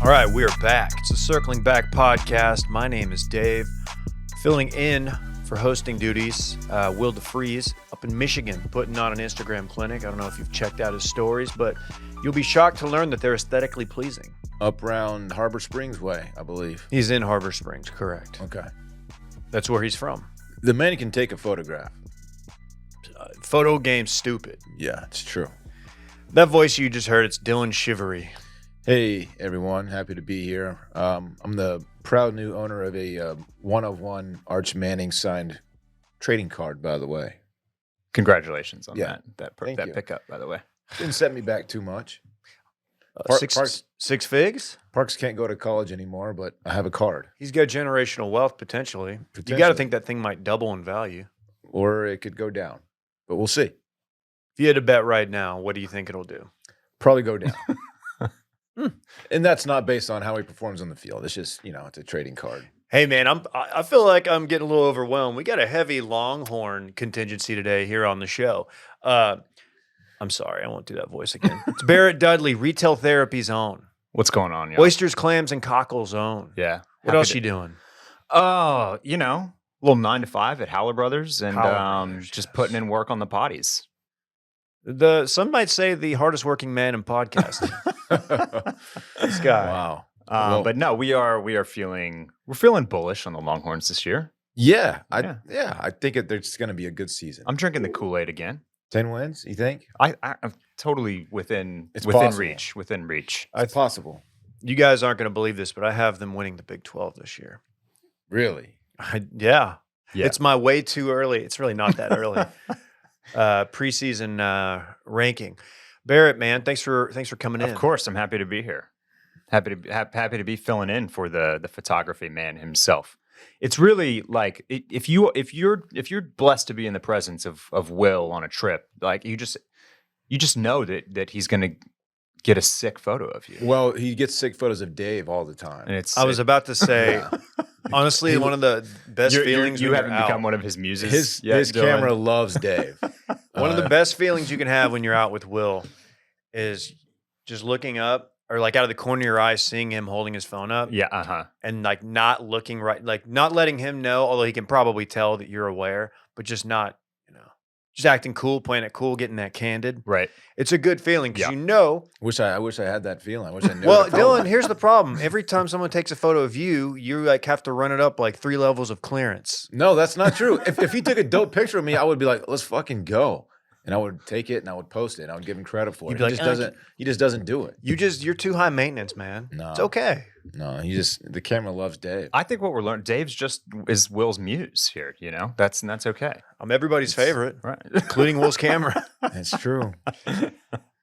All right, we are back. It's the Circling Back podcast. My name is Dave. Filling in for hosting duties, Will DeFries up in Michigan, putting on an Instagram clinic. I don't know if you've checked out his stories, but you'll be shocked to learn that they're aesthetically pleasing. Up around Harbor Springs way, I believe. He's in Harbor Springs, correct. Okay. That's where he's from. The man can take a photograph. Photo game's stupid. Yeah, it's true. That voice you just heard, it's Dylan Shivery. Hey, everyone. Happy to be here. I'm the proud new owner of a one-of-one Arch Manning signed trading card, by the way. Congratulations on Yeah. that Thank you. pickup, by the way. Didn't set me back too much. Six figs? Parks can't go to college anymore, but I have a card. He's got generational wealth potentially. You got to think that thing might double in value. Or it could go down, but we'll see. If you had to bet right now, what do you think it'll do? Probably go down. And that's not based on how he performs on the field. It's just, it's a trading card. Hey man, I feel like I'm getting a little overwhelmed. We got a heavy Longhorn contingency today here on the show. I'm sorry, I won't do that voice again. It's Barrett Dudley, Retail Therapy's own. What's going on, y'all? Oysters, clams, and cockles own. Yeah. What else you doing? Oh, a little 9 to 5 at Howler Brothers and Howler Brothers, just yes. putting in work on the potties. Some might say the hardest working man in podcasting. This guy. Wow. But no, we're feeling bullish on the Longhorns this year. Yeah. I think there's going to be a good season. I'm drinking the Kool-Aid again. 10 wins, you think? I'm totally within possible. reach. Within reach. It's possible. You guys aren't going to believe this, but I have them winning the Big 12 this year. Really? Yeah. Yeah. It's my way too early. It's really not that early. Preseason ranking. Barrett, man, thanks for coming in. Of course, I'm happy to be here. Happy to be filling in for the photography man himself. It's really like if you're blessed to be in the presence of Will on a trip, like you just know that he's gonna get a sick photo of you. Well, he gets sick photos of Dave all the time. And I was about to say, honestly, one of the best feelings. You when haven't you're become out. one of his muses. His camera loves Dave. One of the best feelings you can have when you're out with Will is just looking up or like out of the corner of your eye, seeing him holding his phone up. Yeah, And like not looking right, like not letting him know, although he can probably tell that you're aware, but just not, just acting cool, playing it cool, getting that candid. right. It's a good feeling because I wish I had that feeling. I wish I knew. Well, Dylan, here's the problem. Every time someone takes a photo of you, you like have to run it up like 3 levels of clearance. No, that's not true. If he took a dope picture of me, I would be like, let's fucking go. And I would take it and I would post it and I would give him credit for it. You'd be He just doesn't do it. You're too high maintenance, man. No. It's okay. No, the camera loves Dave. I think what we're learning, Dave's is Will's muse here. That's okay. I'm everybody's favorite, Right. including Will's camera. It's true.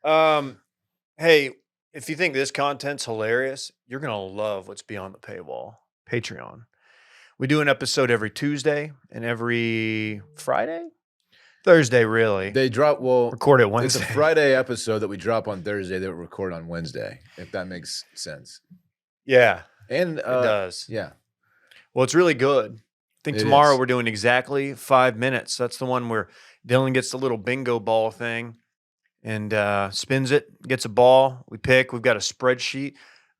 Hey, if you think this content's hilarious, you're going to love what's beyond the paywall. Patreon. We do an episode every Tuesday and every Friday? Thursday, really. They drop, Record it Wednesday. It's a Friday episode that we drop on Thursday that we record on Wednesday, if that makes sense. Yeah, And it does. Yeah. Well, it's really good. I think It tomorrow is. we're doing exactly 5 minutes. That's the one where Dylan gets the little bingo ball thing and spins it, gets a ball. We pick. We've got a spreadsheet.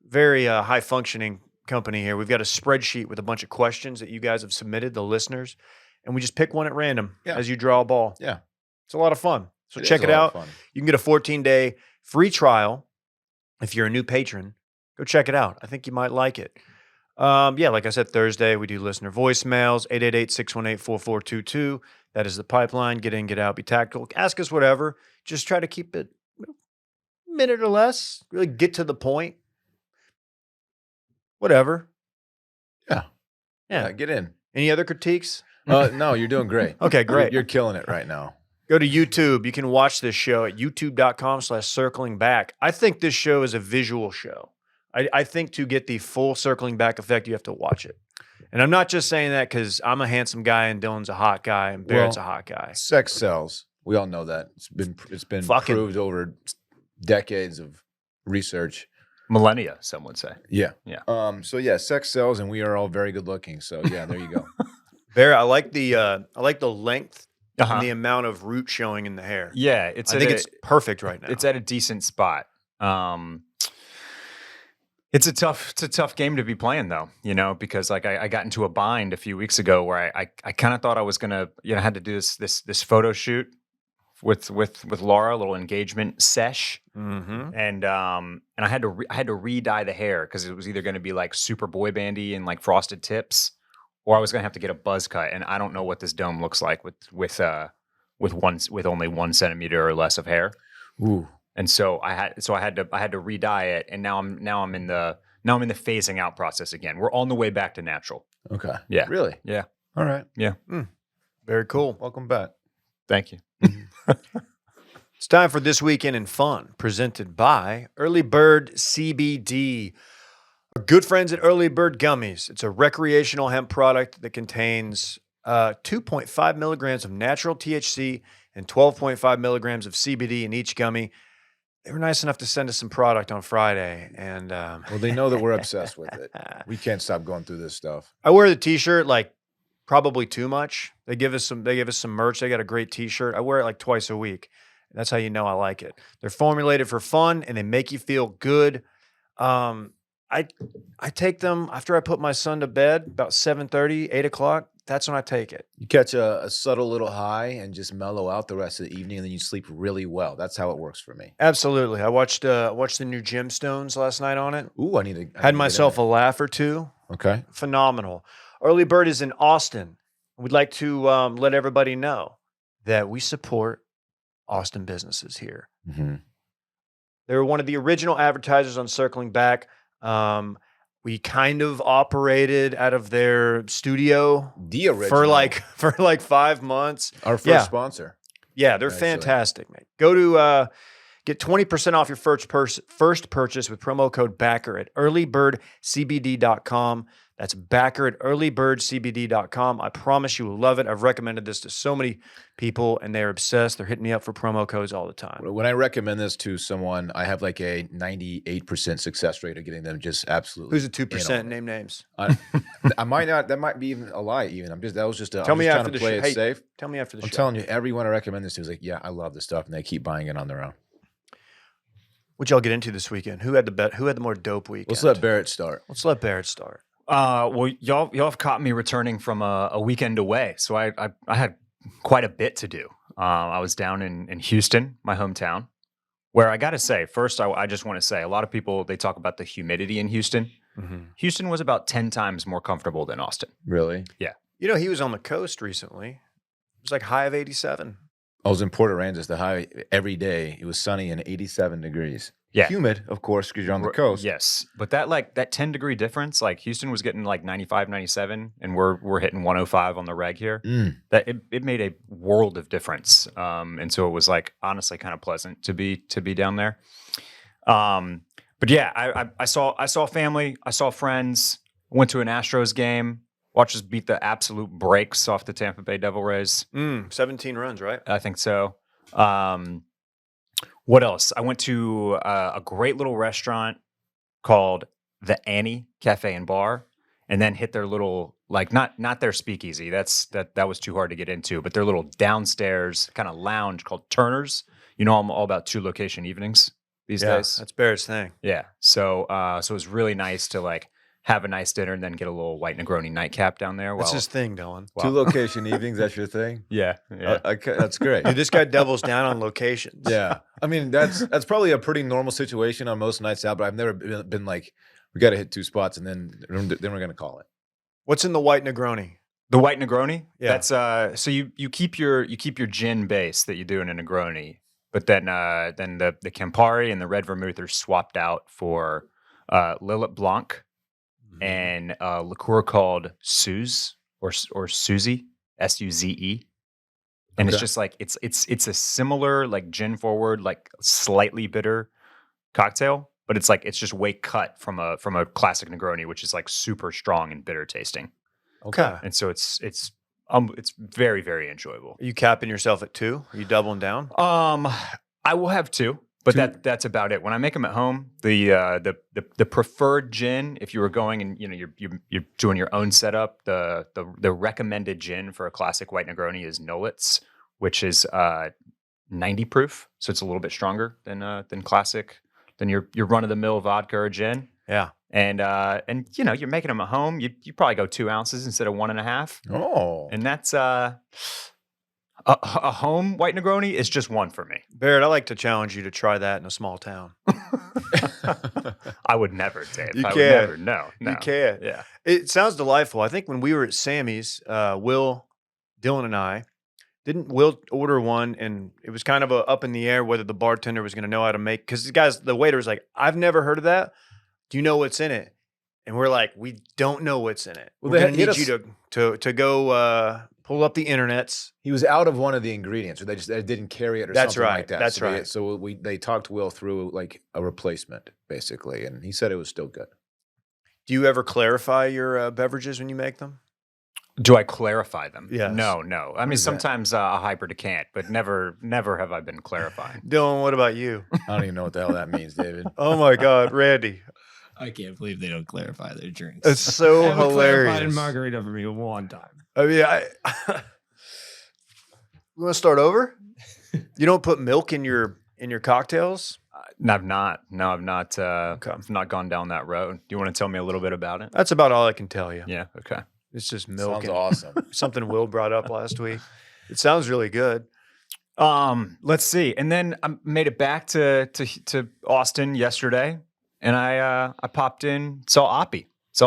Very high functioning company here. We've got a spreadsheet with a bunch of questions that you guys have submitted, the listeners, and we just pick one at random as you draw a ball. Yeah. It's a lot of fun. So It check is it a lot out. of fun. You can get a 14-day free trial if you're a new patron. Go check it out. I think you might like it. Like I said, Thursday, we do listener voicemails, 888-618-4422. That is the pipeline. Get in, get out, be tactical. Ask us whatever. Just try to keep it a minute or less. Really get to the point. Whatever. Yeah. Yeah. Get in. Any other critiques? No, you're doing great. Okay, great. You're killing it right now. Go to YouTube. You can watch this show at youtube.com/circling back. I think this show is a visual show. I think to get the full circling back effect, you have to watch it. And I'm not just saying that because I'm a handsome guy and Dylan's a hot guy and Barrett's a hot guy. Sex sells. We all know that. It's been proved over decades of research. Millennia, some would say. Yeah. Yeah. Sex sells, and we are all very good looking. So yeah, there you go. Barrett, I like the length Uh-huh. and the amount of root showing in the hair. Yeah, I think it's perfect right now. It's at a decent spot. It's a tough game to be playing though, because like I got into a bind a few weeks ago where I kind of thought I was gonna, had to do this photo shoot with Laura, a little engagement sesh, Mm-hmm. and I had to re-dye the hair because it was either going to be like super boy bandy and like frosted tips, or I was going to have to get a buzz cut, and I don't know what this dome looks like with only 1 centimeter or less of hair. Ooh. And so I had to re-dye it, and now I'm in the phasing out process again. We're on the way back to natural. Okay. Yeah. Really? Yeah. All right. Yeah. Very cool. Welcome back. Thank you. It's time for This Weekend in Fun, presented by Early Bird CBD. Our good friends at Early Bird Gummies. It's a recreational hemp product that contains 2.5 milligrams of natural THC and 12.5 milligrams of CBD in each gummy. They were nice enough to send us some product on Friday, and Well, they know that we're obsessed with it. We can't stop going through this stuff. I wear the T-shirt like probably too much. They give us some merch. They got a great T-shirt. I wear it like twice a week. That's how you know I like it. They're formulated for fun and they make you feel good. I take them after I put my son to bed about 7:30, 8 o'clock. That's when I take it. You catch a subtle little high and just mellow out the rest of the evening, and then you sleep really well. That's how it works for me. Absolutely. I watched the new Gemstones last night on it. Ooh, I need to Had myself a laugh or two. Okay. Phenomenal. Early Bird is in Austin. We'd like to let everybody know that we support Austin businesses here. Mm-hmm. They were one of the original advertisers on Circling Back. We kind of operated out of their studio The original. for like 5 months. Our first Yeah. sponsor. Yeah, they're Actually. fantastic, mate. Go to get 20% off your first purchase with promo code BACKER at earlybirdcbd.com. That's backer at earlybirdcbd.com. I promise you will love it. I've recommended this to so many people, and they're obsessed. They're hitting me up for promo codes all the time. When I recommend this to someone, I have like a 98% success rate of getting them just absolutely. Who's the 2%? in on it. Name names. I might not. That might be even a lie. Even that was just. Tell me just after trying the to play show. it Hey, safe. tell me after the I'm show. telling you, everyone I recommend this to is like, yeah, I love this stuff, and they keep buying it on their own. What y'all get into this weekend? Who had the more dope weekend? Let's let Barrett start. Let's let Barrett start. Well, y'all have caught me returning from a weekend away, so I had quite a bit to do. I was down in Houston, my hometown, where I got to say, first, I just want to say, a lot of people, they talk about the humidity in Houston. Mm-hmm. Houston was about 10 times more comfortable than Austin. Really? You know, he was on the coast recently. It was like high of 87. I was in Port Aransas. The high every day. It was sunny and 87 degrees. Yeah. Humid, of course, because you're on the coast. Yes. But that 10-degree difference, like Houston was getting like 95, 97, and we're hitting 105 on the reg here. That it made a world of difference. And so it was like honestly kind of pleasant to be down there. But yeah, I saw family, I saw friends, went to an Astros game, watched us beat the absolute brakes off the Tampa Bay Devil Rays. 17 runs, right? I think so. What else? I went to a great little restaurant called the Annie Cafe and Bar, and then hit their little not their speakeasy. That was too hard to get into, but their little downstairs kind of lounge called Turner's. You know, I'm all about 2-location evenings these days. That's Barrett's thing. Yeah. So it was really nice to like have a nice dinner and then get a little white Negroni nightcap down there. That's his thing, Dylan. Wow. 2-location evenings, that's your thing? Yeah. That's great. Dude, this guy doubles down on locations. Yeah. I mean, that's probably a pretty normal situation on most nights out, but I've never been like, we got to hit 2 spots and then we're going to call it. What's in the white Negroni? The white Negroni? Yeah. That's so you keep your gin base that you do in a Negroni, but then the Campari and the red vermouth are swapped out for Lillet Blanc and a liqueur called Suze or Suzy, Suze. And it's just like it's a similar like gin forward, like slightly bitter cocktail, but it's just way cut from a classic Negroni, which is like super strong and bitter tasting. Okay. And so it's very, very enjoyable. Are you capping yourself at 2? Are you doubling down? I will have 2, but that's about it. When I make them at home, the preferred gin, if you were going and you're doing your own setup, the recommended gin for a classic white Negroni is Nolitz, which is 90 proof, so it's a little bit stronger than classic, than your run of the mill vodka or gin. Yeah. And you're making them at home. You probably go 2 ounces instead of 1.5. Oh, And that's a home white Negroni is just one for me. Barrett, I like to challenge you to try that in a small town. I would never, Dave. You I can't. would never. No. You can't. Yeah. It sounds delightful. I think when we were at Sammy's, Will, Dylan, and I, didn't Will order one, and it was kind of up in the air whether the bartender was going to know how to make, because the waiter was like, I've never heard of that. Do you know what's in it? And we're like, we don't know what's in it. Well, We're they going to had- need you to go pull up the internets. he was out of one of the ingredients, or they didn't carry it, or That's something right. like that. That's so right. So they talked Will through like a replacement, basically, and he said it was still good. Do you ever clarify your beverages when you make them? Do I clarify them? Yes. No. I mean, is that? sometimes a hyper decant, but never have I been clarifying. Dylan, what about you? I don't even know what the hell that means, David. Oh my God, Randy. I can't believe they don't clarify their drinks. It's so They haven't clarified hilarious. a margarita for me one time. I mean, you want to start over? You don't put milk in your cocktails? I've not. No, I've not. Okay. I've not gone down that road. Do you want to tell me a little bit about it? That's about all I can tell you. Yeah. Okay. It's just milk. Sounds and awesome. something Will brought up last week. It sounds really good. Let's see. And then I made it back to Austin yesterday, and I popped in, saw a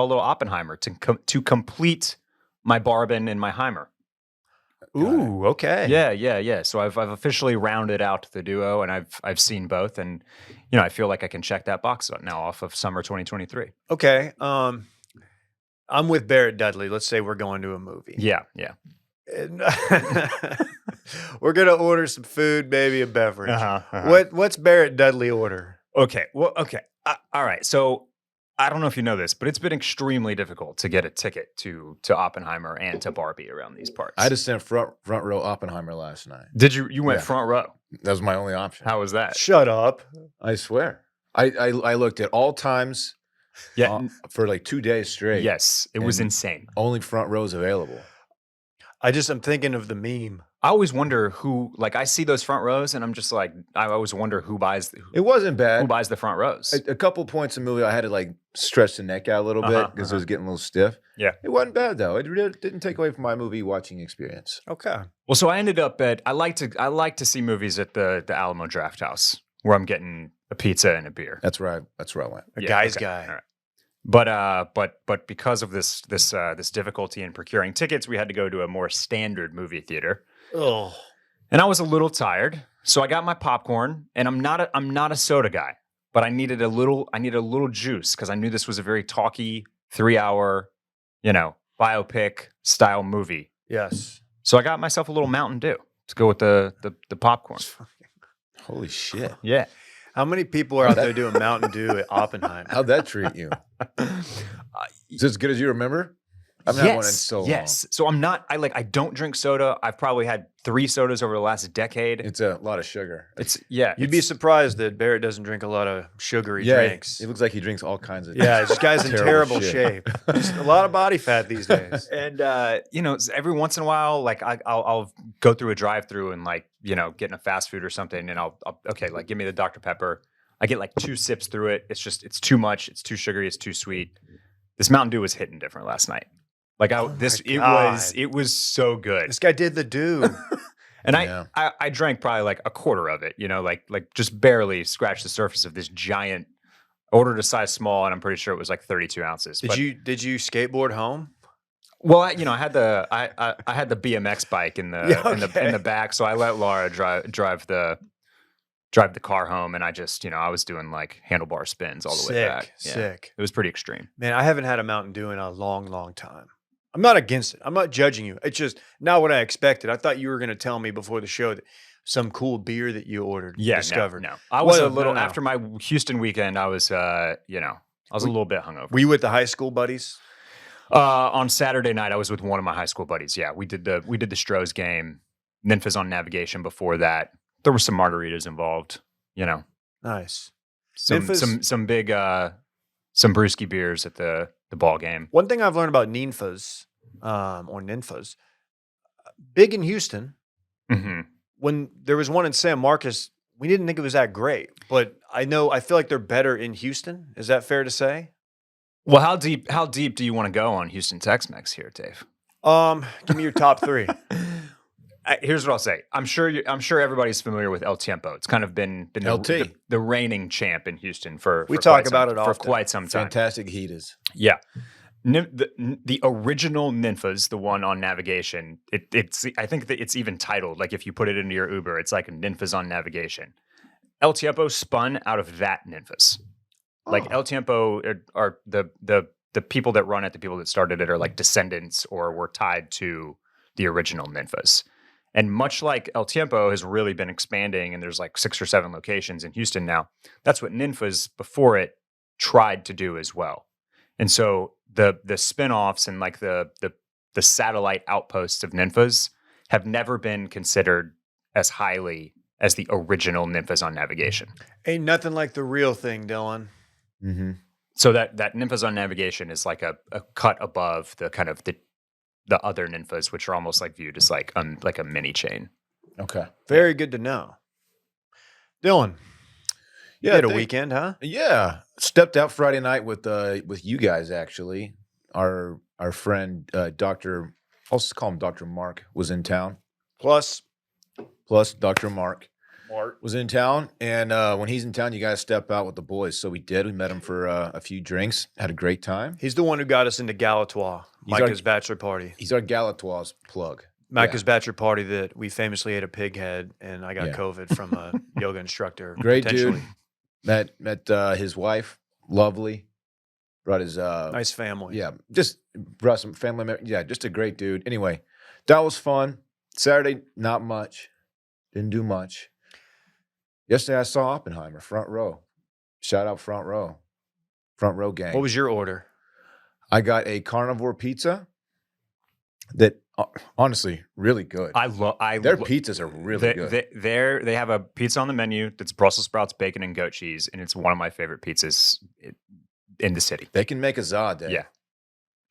little Oppenheimer to complete my Barbin and my Heimer. Ooh, okay. Yeah. So I've officially rounded out the duo, and I've seen both, and I feel like I can check that box now off of summer 2023. Okay. I'm with Barrett Dudley. Let's say we're going to a movie. Yeah. And we're gonna order some food, maybe a beverage. What's Barrett Dudley order? Okay. Well, okay. All right. So I don't know if you know this, but it's been extremely difficult to get a ticket to Oppenheimer and to Barbie around these parts. I just sent front row Oppenheimer last night. Did you? You went Yeah. front row. That was my only option. How was that? Shut up. I swear. I looked at all times Yeah. for like 2 days straight. Yes. It was And- insane. Only front rows available. I'm thinking of the meme. I always wonder who. Like, I see those front rows, and I'm just like, I always wonder who buys It wasn't bad. who buys the front rows. A couple points in the movie, I had to like stretch the neck out a little bit because it was getting a little stiff. Yeah. It wasn't bad though. It really didn't take away from my movie watching experience. Okay. Well, so I ended up at. I like to see movies at the Alamo Draft House where I'm getting a pizza and a beer. That's right. That's where I went. A Yeah, guy's okay, guy. all right. But because of this difficulty in procuring tickets, we had to go to a more standard movie theater, Oh. and I was a little tired, so I got my popcorn. And I'm not a soda guy, but I needed a little juice because I knew this was a very talky 3-hour, biopic style movie. Yes. So I got myself a little Mountain Dew to go with the popcorn. Holy shit. Yeah. How many people are out there doing Mountain Dew at Oppenheimer? How'd that treat you? Is it as good as you remember? I've had one in so long. Yes. So I don't drink soda. I've probably had 3 sodas over the last decade. It's a lot of sugar. You'd be surprised that Barrett doesn't drink a lot of sugary drinks. It looks like he drinks all kinds of Yeah, this guy's in terrible shit. shape. Just a lot of body fat these days. And every once in a while, like I'll go through a drive-through and getting a fast food or something, and I'll like give me the Dr. Pepper. I get like 2 sips through it. It's too much. It's too sugary. It's too sweet. This Mountain Dew was hitting different last night. Like it was so good. This guy did the do. And Yeah. I drank probably like a quarter of it, like just barely scratched the surface of this giant. Ordered a size small, and I'm pretty sure it was like 32 ounces. Did you skateboard home? Well, I had the I had the BMX bike in the Yeah, in the back, so I let Laura drive the car home, and I just I was doing like handlebar spins all the way back. Yeah. Sick. It was pretty extreme. Man, I haven't had a Mountain Dew in a long, long time. I'm not against it. I'm not judging you. It's just not what I expected. I thought you were going to tell me before the show that some cool beer that you ordered discovered. No. I was Well, a little no. after my Houston weekend. I was I was a little bit hungover. Were you with the high school buddies? On Saturday night, I was with one of my high school buddies. Yeah, we did the Strohs game. Nymph is on navigation before that. There were some margaritas involved. Nice. Some Nymphas- some big some brewski beers at the ball game. One thing I've learned about ninfas, or big in Houston. Mm-hmm. When there was one in San Marcos we didn't think it was that great. But I feel like they're better in Houston. Is that fair to say? Well, how deep do you want to go on Houston Tex-Mex here, Dave? Give me your top 3. Here's what I'll say. I'm sure everybody's familiar with El Tiempo. It's kind of been the reigning champ in Houston for We talk about it for often. quite some time. Fantastic heaters. Yeah. The original Ninfas, the one on navigation, I think that it's even titled, like if you put it into your Uber, it's like Ninfas on navigation. El Tiempo spun out of that Ninfas. Like El Tiempo are the people that run it, the people that started it are like descendants or were tied to the original Ninfas. And much like El Tiempo has really been expanding and there's like 6 or 7 locations in Houston now, that's what Ninfas before it tried to do as well. And so the spin-offs and like the satellite outposts of Ninfas have never been considered as highly as the original Ninfas on navigation. Ain't nothing like the real thing, Dylan. Mm-hmm. So that Ninfas on navigation is like a cut above the kind of the other Ninfas, which are almost like viewed as like a mini chain. Okay. Very good to know. Dylan, you had a weekend, huh? Yeah, stepped out Friday night with you guys actually. Our friend Dr. I'll just call him Dr. Mark was in town. Plus Dr. Mark was in town, and when he's in town, you guys step out with the boys. So we did. We met him for a few drinks, had a great time. he's the one who got us into Galatois, Micah's bachelor party. He's our Galatoire's plug. Micah's bachelor party that we famously ate a pig head, and I got Yeah. COVID from a yoga instructor. Great potentially. dude. Met his wife, lovely. Brought his Nice family. yeah, just brought some family members. Yeah, just a great dude. Anyway, that was fun. Saturday, not much. Didn't do much. Yesterday, I saw Oppenheimer, front row. Shout out front row. Front row gang. What was your order? I got a carnivore pizza that, honestly, really good. Their pizzas are really good. They have a pizza on the menu that's Brussels sprouts, bacon, and goat cheese, and it's one of my favorite pizzas in the city. They can make a za day. Yeah.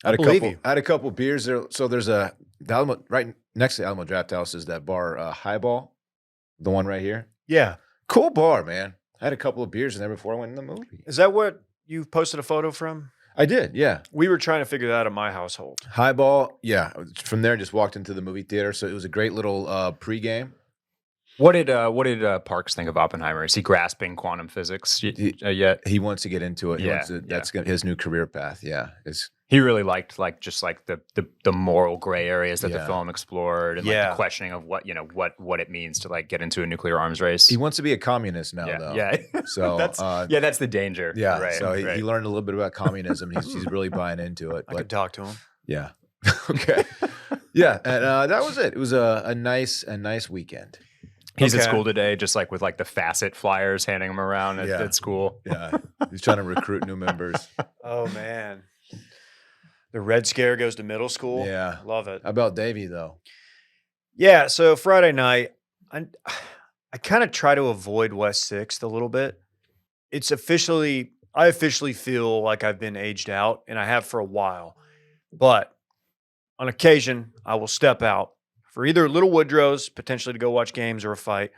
I believe you. I had a couple beers there. So there's the Alamo, right next to the Alamo Draft House is that bar, Highball, the one right here. Yeah. Cool bar, man. I had a couple of beers in there before I went in the movie. Is that what you posted a photo from? I did, yeah. We were trying to figure that out in my household. Highball, yeah. From there, just walked into the movie theater. So it was a great little pregame. What did Parks think of Oppenheimer? Is he grasping quantum physics yet? He wants to get into it. Yeah, That's his new career path. Yeah, He really liked just the moral gray areas that the Yeah. film explored and like the questioning of what it means to like get into a nuclear arms race. he wants to be a communist now, yeah, though. yeah. So that's the danger. yeah. right, So right. he learned a little bit about communism. He's really buying into it. I could talk to him. Yeah. Okay. Yeah, and that was it. It was a nice weekend. He's at Okay. school today, just like with like the facet flyers, handing them around Yeah. at school. Yeah, he's trying to recruit new members. Oh, man. The Red Scare goes to middle school. Yeah. Love it. How about Davey though? Yeah, so Friday night, I kind of try to avoid West 6th a little bit. I officially feel like I've been aged out, and I have for a while. But on occasion, I will step out for either Little Woodrow's, potentially to go watch games or a fight,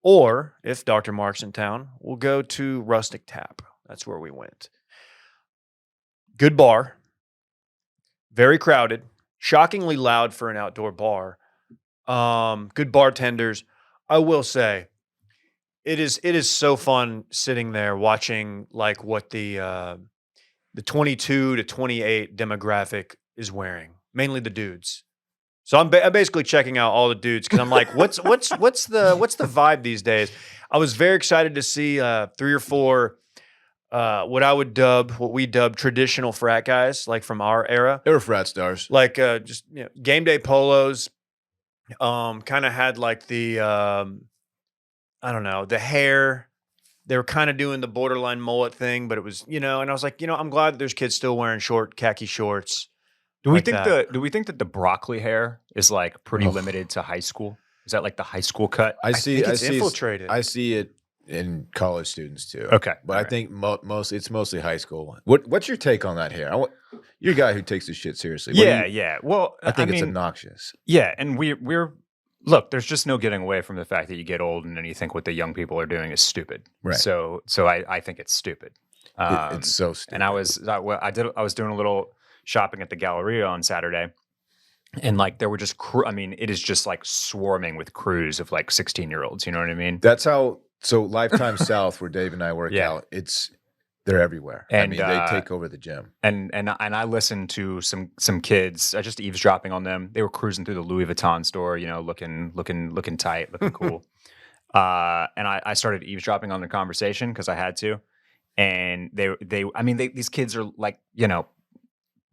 or if Dr. Mark's in town, we'll go to Rustic Tap. That's where we went. Good bar, very crowded, shockingly loud for an outdoor bar. Good bartenders. I will say, it is so fun sitting there watching like what the 22 to 28 demographic is wearing, mainly the dudes. So I'm basically checking out all the dudes because I'm like, what's the vibe these days? I was very excited to see 3 or 4 what we dub traditional frat guys, like from our era. They were frat stars. Like just game day polos. Kind of had like the I don't know, the hair. They were kind of doing the borderline mullet thing, but it was, and I was like, I'm glad that there's kids still wearing short khaki shorts. Do we like think that. do we think that the broccoli hair is like pretty limited to high school? Is that like the high school cut? I think it's infiltrated. I see it in college students too. Okay, but all I right. think it's mostly high school. What's your take on that hair? You're a guy who takes this shit seriously. Yeah. Well, I think it's obnoxious. Yeah, and we're look, there's just no getting away from the fact that you get old and then you think what the young people are doing is stupid. Right. So I think it's stupid. It's so stupid. And I was doing a little shopping at the Galleria on Saturday, and like there were just I mean, it is just like swarming with crews of like 16-year-olds. You know what I mean? That's how. So Lifetime South, where Dave and I work Yeah. out, they're everywhere. I And, mean, they take over the gym. And I listened to some kids, just eavesdropping on them. They were cruising through the Louis Vuitton store, you know, looking tight, looking cool. And I started eavesdropping on their conversation because I had to. And these kids are like, you know,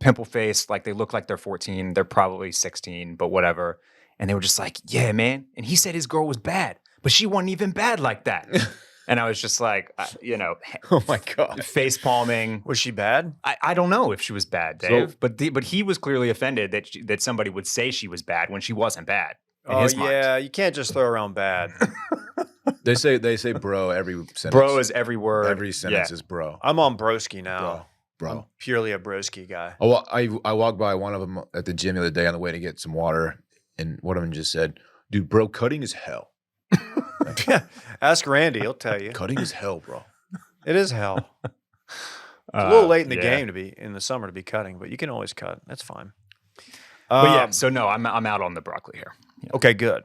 pimple faced, like they look like they're 14. They're probably 16, but whatever. And they were just like, yeah, man. And he said his girl was bad, but she wasn't even bad like that. And I was just like, you know, Oh my God. face palming. Was she bad? I don't know if she was bad, Dave, but he was clearly offended that somebody would say she was bad when she wasn't bad. In Oh his mind. yeah, you can't just throw around bad. They say bro every sentence. Bro is every word. Every sentence Yeah. is bro. I'm on broski now. Bro. I'm purely a broski guy. Oh, well, I walked by one of them at the gym the other day on the way to get some water, and one of them just said, "Dude, bro, cutting is hell. Ask Randy; he'll tell you. Cutting is hell, bro." It is hell. It's a little late in the yeah. game to be in the summer to be cutting, but you can always cut. That's fine. But yeah, Um, so no, I'm out on the broccoli here. Yeah. okay, good.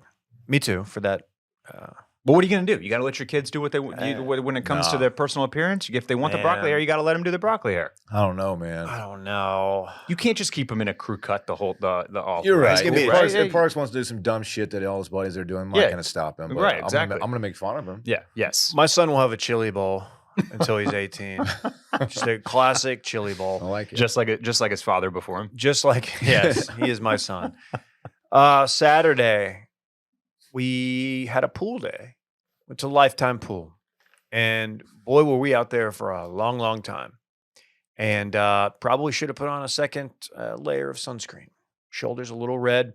Me too. For that, But what are you going to do? You got to let your kids do what they when it comes to nah. their personal appearance. If they want the broccoli Man. hair, you got to let them do the broccoli hair. I don't know, man. I don't know. You can't just keep them in a crew cut the all. You're right. gonna be- If Parks wants to do some dumb shit that all his buddies are doing, I'm not Yeah. going to stop him. But Right, exactly. I'm going to make fun of him. Yeah. Yes. My son will have a chili bowl until he's 18. Just a classic chili I bowl. like it. Just like his father before him. Just like, yes, he is my son. Saturday, we had a pool day. Went to Lifetime Pool. And boy, were we out there for a long, long time. And probably should have put on a second layer of sunscreen. Shoulders a little red.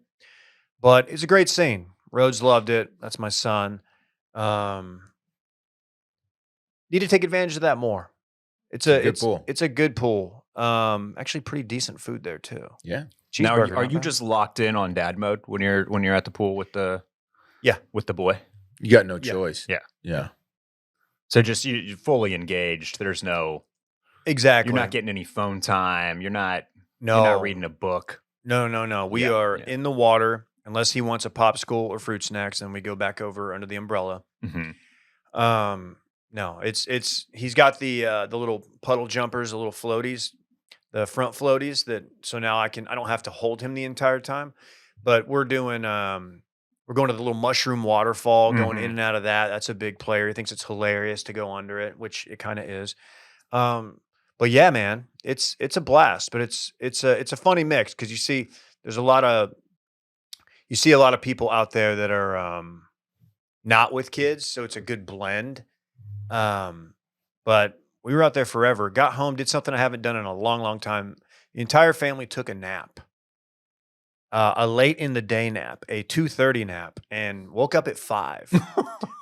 But it's a great scene. Rhodes loved it. That's my son. Need to take advantage of that more. It's a good pool. It's a good pool. Actually, pretty decent food there too. Yeah. Now, Cheeseburger, are not you bad. just locked in on dad mode when you're at the pool with the boy? You got no Yeah. choice. Yeah. Yeah. So just you're fully engaged. There's no exactly? you're not getting any phone time. You're not no reading a book. No. We Yeah, are yeah. in the water unless he wants a popsicle or fruit snacks. Then we go back over under the umbrella. Mm-hmm. No, it's he's got the little puddle jumpers, the little floaties, the front floaties so now I don't have to hold him the entire time. But we're doing we're going to the little mushroom waterfall, going Mhm. in and out of that. That's a big player. He thinks it's hilarious to go under it, which it kind of is. But yeah, man, it's a blast. But it's a funny mix because you see a lot of people out there that are not with kids, so it's a good blend. But we were out there forever. Got home, did something I haven't done in a long, long time. The entire family took a nap, a late in the day nap, a 2:30 nap, and woke up at 5.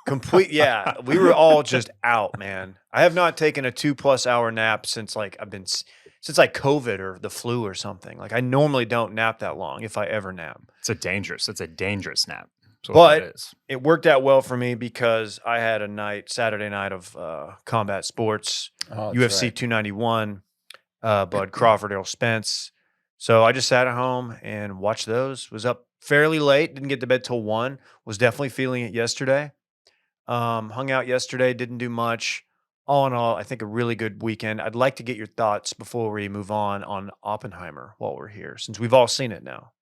Complete, yeah. We were all just out, man. I have not taken a 2+ hour nap since since COVID or the flu or something. Like I normally don't nap that long if I ever nap. It's a dangerous nap. That's what But it is. it worked out well for me because I had a Saturday night of combat sports, Oh, that's UFC right. 291, Bud Crawford, Errol Spence. So I just sat at home and watched those. Was up fairly late, didn't get to bed till 1. Was definitely feeling it yesterday. Hung out yesterday, didn't do much. All in all, I think a really good weekend. I'd like to get your thoughts before we move on Oppenheimer while we're here, since we've all seen it now.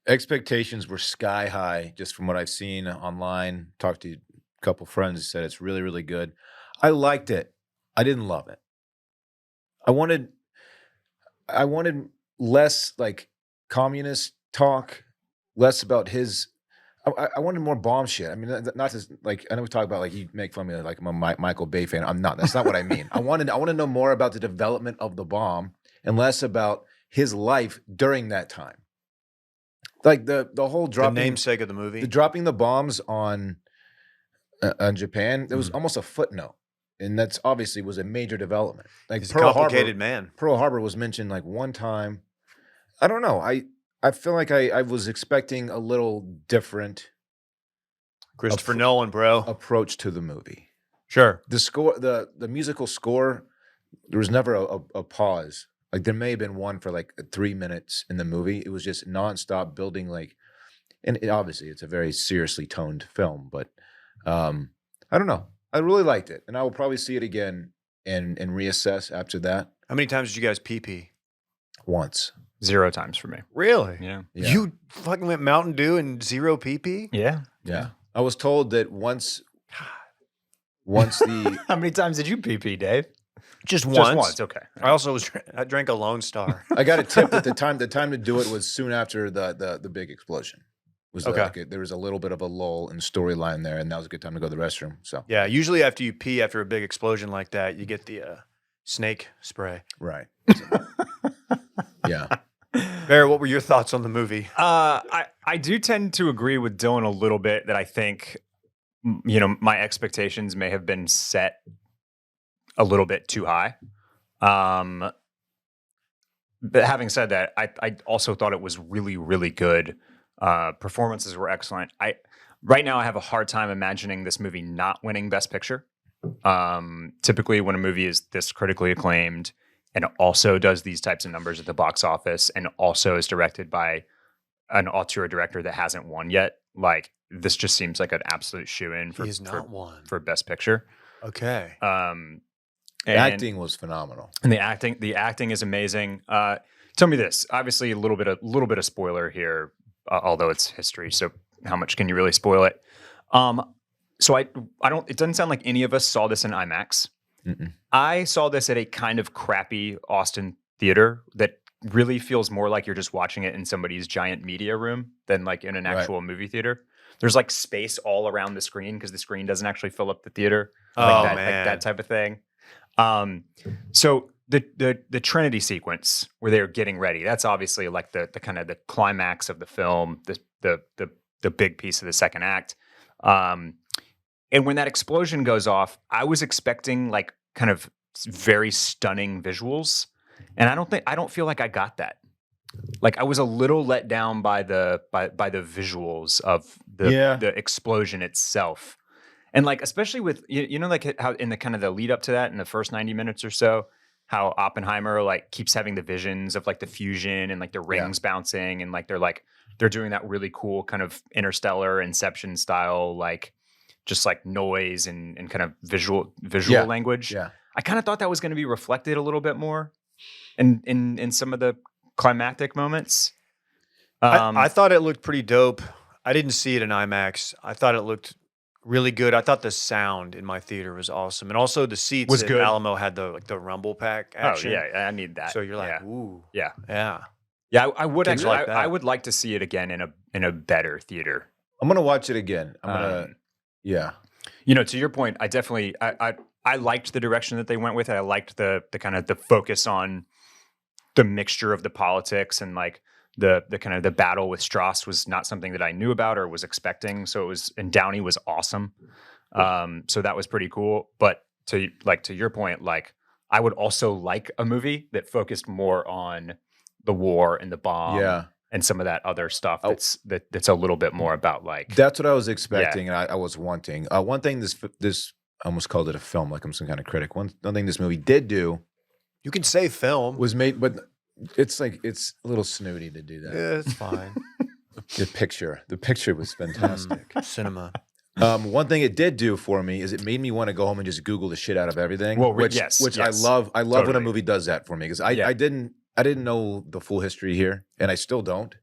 Expectations were sky high just from what I've seen online. Talked to a couple friends who said it's really, really good. I liked it. I didn't love it. I wanted less like communist talk, less about his. I wanted more bomb shit. I mean, not just like I know we talk about like you make fun of me like I'm a Michael Bay fan. I'm not. That's not what I mean. I want to know more about the development of the bomb and less about his life during that time. Like the whole dropping the namesake of the movie. dropping the bombs on Japan, there was almost a footnote, and that's obviously was a major development. Like He's a complicated man. Pearl Harbor was mentioned like one time. I don't know. I I feel like I was expecting a little different Christopher Nolan, bro. approach to the movie. Sure. The score, the musical score, there was never a pause. Like there may have been one for like 3 minutes in the movie. It was just nonstop building and obviously it's a very seriously toned film, but I don't know. I really liked it, and I will probably see it again and reassess after that. How many times did you guys pee? Once. 0 times for me. Really? Yeah. Yeah. You fucking went Mountain Dew and 0 pee? Yeah. Yeah. I was told that once the How many times did you pee, Dave? Just once. Just once. Okay. I also I drank a Lone Star. I got a tip that the time to do it was soon after the big explosion. Was Okay. there was a little bit of a lull in storyline there, and that was a good time to go to the restroom. So Yeah, usually after you pee after a big explosion like that, you get the snake spray. right. Yeah. Barrett, what were your thoughts on the movie? I do tend to agree with Dylan a little bit that I think, my expectations may have been set a little bit too high. But having said that, I also thought it was really, really good. Performances were excellent. Right now I have a hard time imagining this movie not winning Best Picture. Typically when a movie is this critically acclaimed and also does these types of numbers at the box office and also is directed by an auteur director that hasn't won yet, like this just seems like an absolute shoo-in He has not won. for Best Picture. Okay. The Acting was phenomenal. and the acting is amazing. Tell me this, obviously a little bit of spoiler here, although it's history, so how much can you really spoil it? So I don't. It doesn't sound like any of us saw this in IMAX. Mm-mm. I saw this at a kind of crappy Austin theater that really feels more like you're just watching it in somebody's giant media room than like in an Right. actual movie theater. There's like space all around the screen because the screen doesn't actually fill up the theater. Oh, Like man. that type of thing. So the Trinity sequence where they're getting ready, that's obviously like the kind of the climax of the film, the big piece of the second act. And when that explosion goes off, I was expecting like kind of very stunning visuals, and I don't feel like I got that. Like I was a little let down by the visuals of the explosion itself. And like, especially with, like how in the kind of the lead up to that in the first 90 minutes or so, how Oppenheimer like keeps having the visions of like the fusion and like the rings bouncing. And like, they're doing that really cool kind of interstellar Inception style, like just like noise and kind of visual language. Yeah. I kind of thought that was going to be reflected a little bit more in some of the climactic moments. I thought it looked pretty dope. I didn't see it in IMAX. I thought it looked really good. I thought the sound in my theater was awesome, and also the seats Was at good. Alamo had the rumble pack action. Oh yeah, I need that. So you're like, yeah. ooh, Yeah. yeah. Yeah, I would Things actually. like that. I would like to see it again in a better theater. I'm gonna watch it again. I'm gonna To your point, I definitely I liked the direction that they went with it. I liked the kind of the focus on the mixture of the politics and like the kind of the battle with Strauss was not something that I knew about or was expecting. So it was, and Downey was awesome. So that was pretty cool. But to your point, like I would also like a movie that focused more on the war and the bomb and some of that other stuff that's a little bit more about like That's what I was expecting, and I was wanting. One thing this I almost called it a film, like I'm some kind of critic. One thing this movie did do You can say film. was made, but it's a little snooty to do that. Yeah, it's fine. The picture was fantastic. Cinema. One thing it did do for me is it made me want to go home and just Google the shit out of everything. Well, which yes, I love. I love when a totally. movie does that for me because I didn't know the full history here, and I still don't.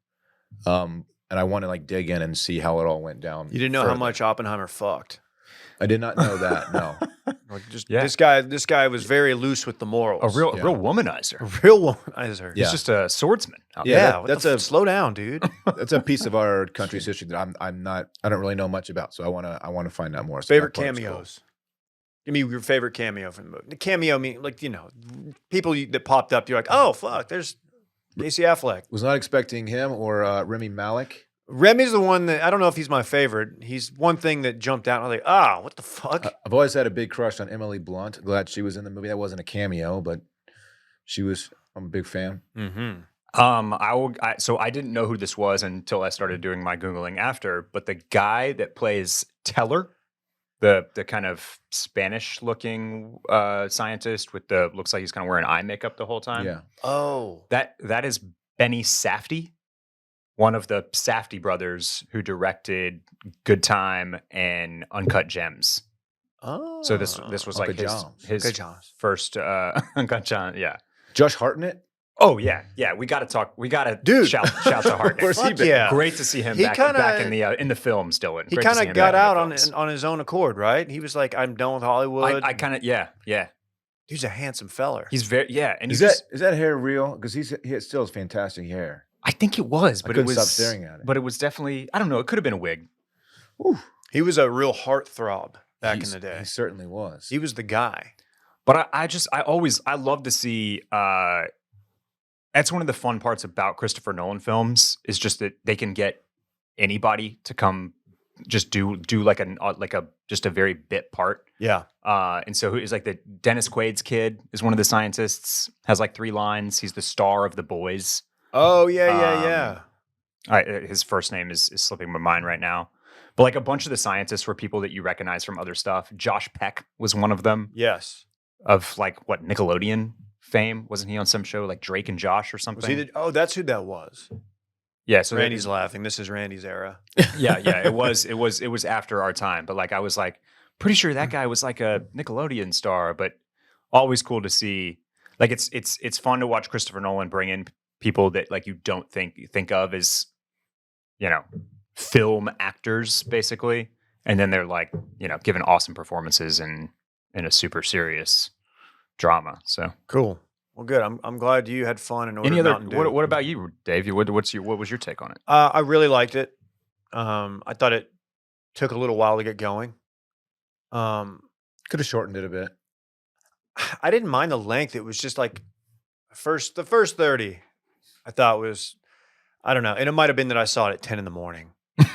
And I want to like dig in and see how it all went down. You didn't know how further. much Oppenheimer fucked. I did not know that. No. Like just Yeah. this guy was very loose with the morals. a real womanizer. A real womanizer. Yeah. He's just a swordsman. out Yeah, there. Yeah, that's slow down, dude. That's a piece of our country's history that I don't really know much about. So I want to find out more. So Favorite that part was cool. cameos. Give me your favorite cameo from the movie. The cameo mean like people that popped up. You're like, oh fuck, there's Casey Affleck. Was not expecting him or Remy Malek. Remy's the one that I don't know if he's my favorite. He's one thing that jumped out. I was like, what the fuck? I've always had a big crush on Emily Blunt. Glad she was in the movie. That wasn't a cameo, but she was. I'm a big fan. Mm-hmm. So I didn't know who this was until I started doing my Googling after, but the guy that plays Teller, the kind of Spanish looking scientist with looks like he's kind of wearing eye makeup the whole time. Yeah. Oh, That is Benny Safdie, one of the Safdie brothers who directed Good Time and Uncut Gems. oh. So this was like Uncut Gems. his Uncut Gems. first Uncut Gems. Yeah. Josh Hartnett. Oh yeah. We got to talk. We got to Dude. shout to Hartnett. Where's he Fuck been? yeah. Great to see him He back kinda- in the films, Dylan. He Great to kind see of him got back out in the films. on his own accord, right? He was like, "I'm done with Hollywood." I kind of yeah. He's a handsome feller. He's very and Is he's that hair real? Because he still has fantastic hair. I think it was, I but it couldn't was stop staring at it. But it was definitely I don't know. It could have been a wig. He was a real heartthrob back in He's- the day. He certainly was. He was the guy. But I love to see. That's one of the fun parts about Christopher Nolan films is just that they can get anybody to come just do like a just a very bit part. Yeah. And so who's like the Dennis Quaid's kid is one of the scientists, has like 3 lines. He's the star of The Boys. Oh yeah. His first name is slipping my mind right now. But like a bunch of the scientists were people that you recognize from other stuff. Josh Peck was one of them, Yes. of like what Nickelodeon fame. Wasn't he on some show like Drake and Josh or something? Was he oh, that's who that was. Yeah, so Randy's laughing. This is Randy's era. yeah, it was after our time. But like I was like pretty sure that guy was like a Nickelodeon star, but always cool to see. Like it's fun to watch Christopher Nolan bring in people that like you don't think of as, film actors basically, and then they're like, giving awesome performances in a super serious drama. So Cool. Well, good. I'm glad you had fun and ordered any other Mountain Dew. what about you, Dave? What was your take on it? I really liked it. I thought it took a little while to get going. Could have shortened it a bit. I didn't mind the length. It was just like the first 30, I thought was, I don't know. And it might have been that I saw it at 10 in the morning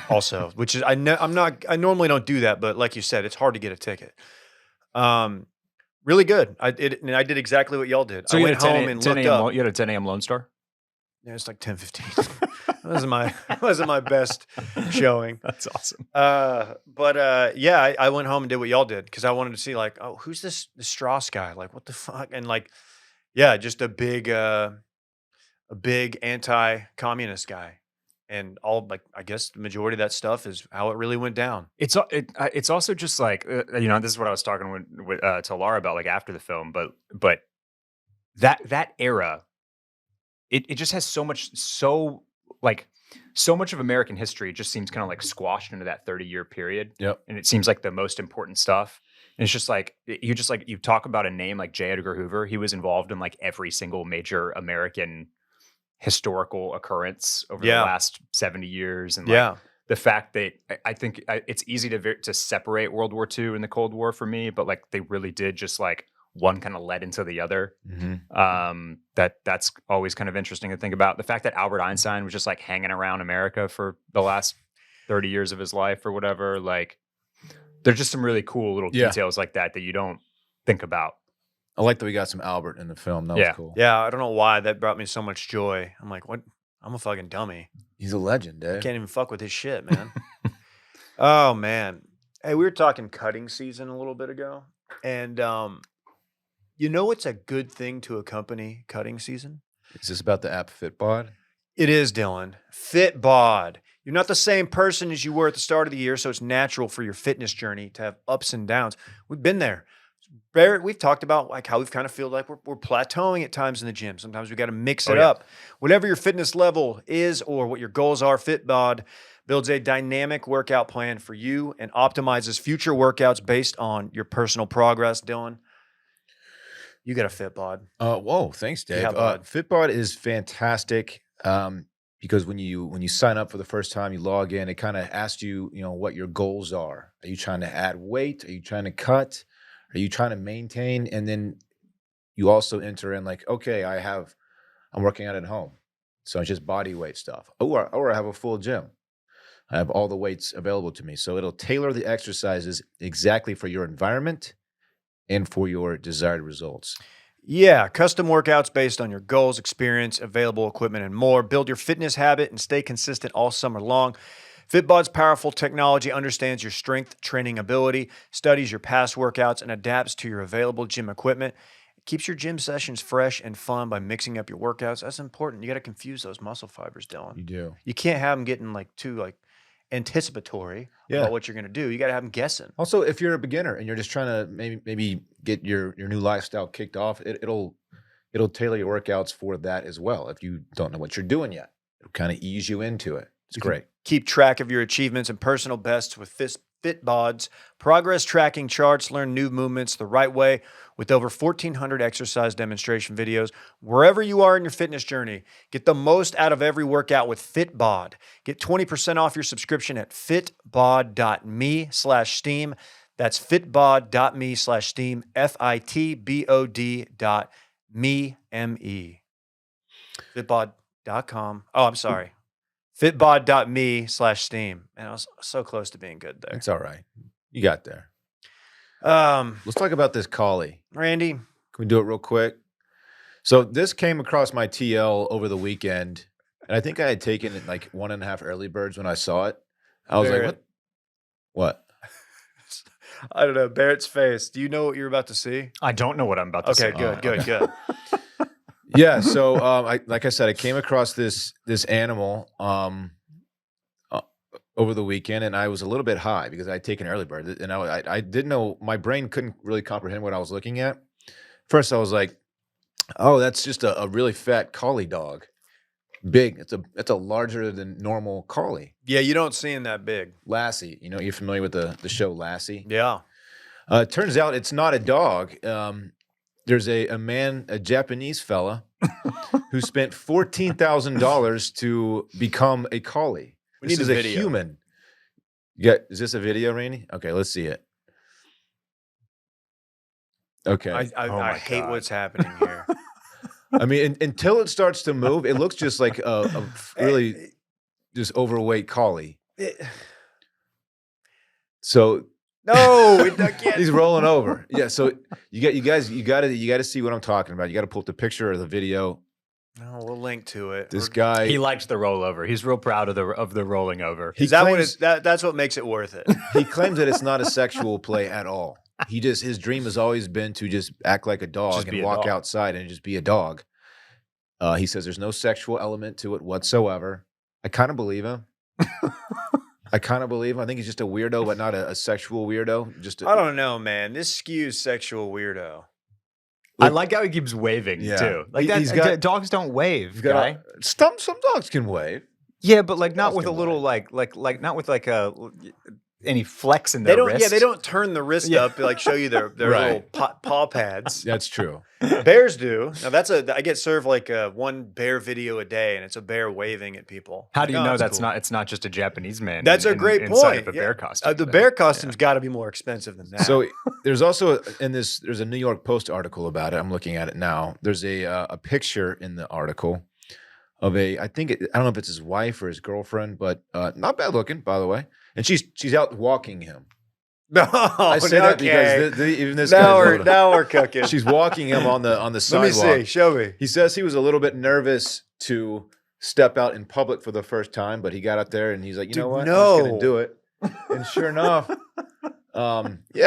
also, which is, I normally don't do that, but like you said, it's hard to get a ticket. Really good. I did exactly what y'all did. So I you went had a 10 home a- and 10 looked a.m. up. You had a 10 a.m. Lone Star? Yeah, it's like 10:15. wasn't my best showing. That's awesome. Yeah, I went home and did what y'all did because I wanted to see like, oh, who's this Strauss guy? Like, what the fuck? And like, yeah, just a big anti-communist guy, and all like, I guess the majority of that stuff is how it really went down. It's also just like this is what I was talking with to Laura about like after the film, but that era, it just has so much of American history. It just seems kind of like squashed into that 30-year period. Yep. And it seems like the most important stuff. And it's just like you talk about a name like J. Edgar Hoover. He was involved in like every single major American historical occurrence over the Yeah. last 70 years. And like, Yeah, the fact that I think it's easy to separate World War II and the Cold War for me, but like they really did just like one kind of led into the other. Mm-hmm. That's always kind of interesting to think about. The fact that Albert Einstein was just like hanging around America for the last 30 years of his life or whatever. Like there's just some really cool little Yeah. details like that you don't think about. I like that we got some Albert in the film. That Yeah. was cool. yeah. I don't know why that brought me so much joy. I'm like, what? I'm a fucking dummy. He's a legend, I Dave. can't even fuck with his shit, man. Oh man. Hey, we were talking cutting season a little bit ago, and it's a good thing to accompany cutting season. Is this about the app Fitbod? It is, Dylan. Fitbod. You're not the same person as you were at the start of the year, so it's natural for your fitness journey to have ups and downs. We've been there. Barrett, we've talked about like how we've kind of feel like we're plateauing at times in the gym. Sometimes we got to mix it yeah. up. Whatever your fitness level is or what your goals are, Fitbod builds a dynamic workout plan for you and optimizes future workouts based on your personal progress. Dylan, you got a Fitbod. Whoa, thanks, Dave. Yeah, bud. Fitbod is fantastic because when you sign up for the first time, you log in, it kind of asks you, what your goals are. Are you trying to add weight? Are you trying to cut? Are you trying to maintain? And then you also enter in like, okay, I'm working out at home. So it's just body weight stuff. Or I have a full gym. I have all the weights available to me. So it'll tailor the exercises exactly for your environment and for your desired results. Yeah, custom workouts based on your goals, experience, available equipment, and more. Build your fitness habit and stay consistent all summer long. Fitbod's powerful technology understands your strength training ability, studies your past workouts, and adapts to your available gym equipment. It keeps your gym sessions fresh and fun by mixing up your workouts. That's important. You got to confuse those muscle fibers, Dylan. You do. You can't have them getting too anticipatory about what you're going to do. You got to have them guessing. Also, if you're a beginner and you're just trying to maybe get your new lifestyle kicked off, it'll tailor your workouts for that as well. If you don't know what you're doing yet, it'll kind of ease you into it. It's great. Keep track of your achievements and personal bests with Fitbod's progress tracking charts. Learn new movements the right way with over 1,400 exercise demonstration videos. Wherever you are in your fitness journey, get the most out of every workout with Fitbod. Get 20% off your subscription at fitbod.me/steam. That's fitbod.me/steam, FITBOD.me, M-E. Fitbod.com. Oh, I'm sorry. Fitbod.me/steam. Man, I was so close to being good there. It's all right. You got there. Um, Let's talk about this Collie. Randy, Can we do it real quick? So this came across my TL over the weekend, and I think I had taken it like 1.5 early birds when I saw it. I was Barrett. like, what? I don't know. Barrett's face. Do you know what you're about to see? I don't know what I'm about to say. Okay, good. Yeah. So, like I said, I came across this animal over the weekend, and I was a little bit high because I had taken early bird, and I didn't know. My brain couldn't really comprehend what I was looking at. First, I was like, "Oh, that's just a really fat collie dog, big. It's a larger than normal collie." Yeah, you don't see him that big. Lassie, you're familiar with the show Lassie. Yeah. It turns out it's not a dog. There's a man, a Japanese fella, who spent $14,000 to become a collie. We This need is a a video. human. Is this a video, Rainey? Okay, let's see it. Okay. I hate God. what's happening here. I mean, until it starts to move, it looks just like a really just overweight collie. So No, I can't. he's rolling over. Yeah. So you guys got to see what I'm talking about. You got to pull up the picture or the video. No, we'll link to it. This guy. He likes the rollover. He's real proud of the rolling over. He Is that what claims- that's what makes it worth it? He claims that it's not a sexual play at all. His dream has always been to just act like a dog Just be and a walk dog. outside and just be a dog. He says there's no sexual element to it whatsoever. I kind of believe him. I think he's just a weirdo, but not a sexual weirdo. I don't know, man. This skews sexual weirdo. I like how he keeps waving Yeah. too. Like He's got- dogs don't wave, He's got guy. some dogs can wave. Yeah, but like not Dogs with a can little wave. like not with like a any flex in They their don't. wrist. Yeah, they don't turn the wrist Yeah. up like show you their Right. little paw pads. That's true. Bears do. Now I get served like one bear video a day, and it's a bear waving at people. How do you Like, oh, know that's that's cool. not? It's not just a Japanese man. That's a great inside point. Of a Yeah. bear costume. The then. bear costume's got to be more expensive than that. So there's also there's a New York Post article about it. I'm looking at it now. There's a picture in the article of I don't know if it's his wife or his girlfriend, but not bad looking, by the way. And she's out walking him. no, I say that because even this now guy's now we're cooking. she's walking him on the Let me sidewalk. see. Show me. He says he was a little bit nervous to step out in public for the first time, but he got up there and he's like, you know Dude, what? I'm just no. gonna do it. And sure enough,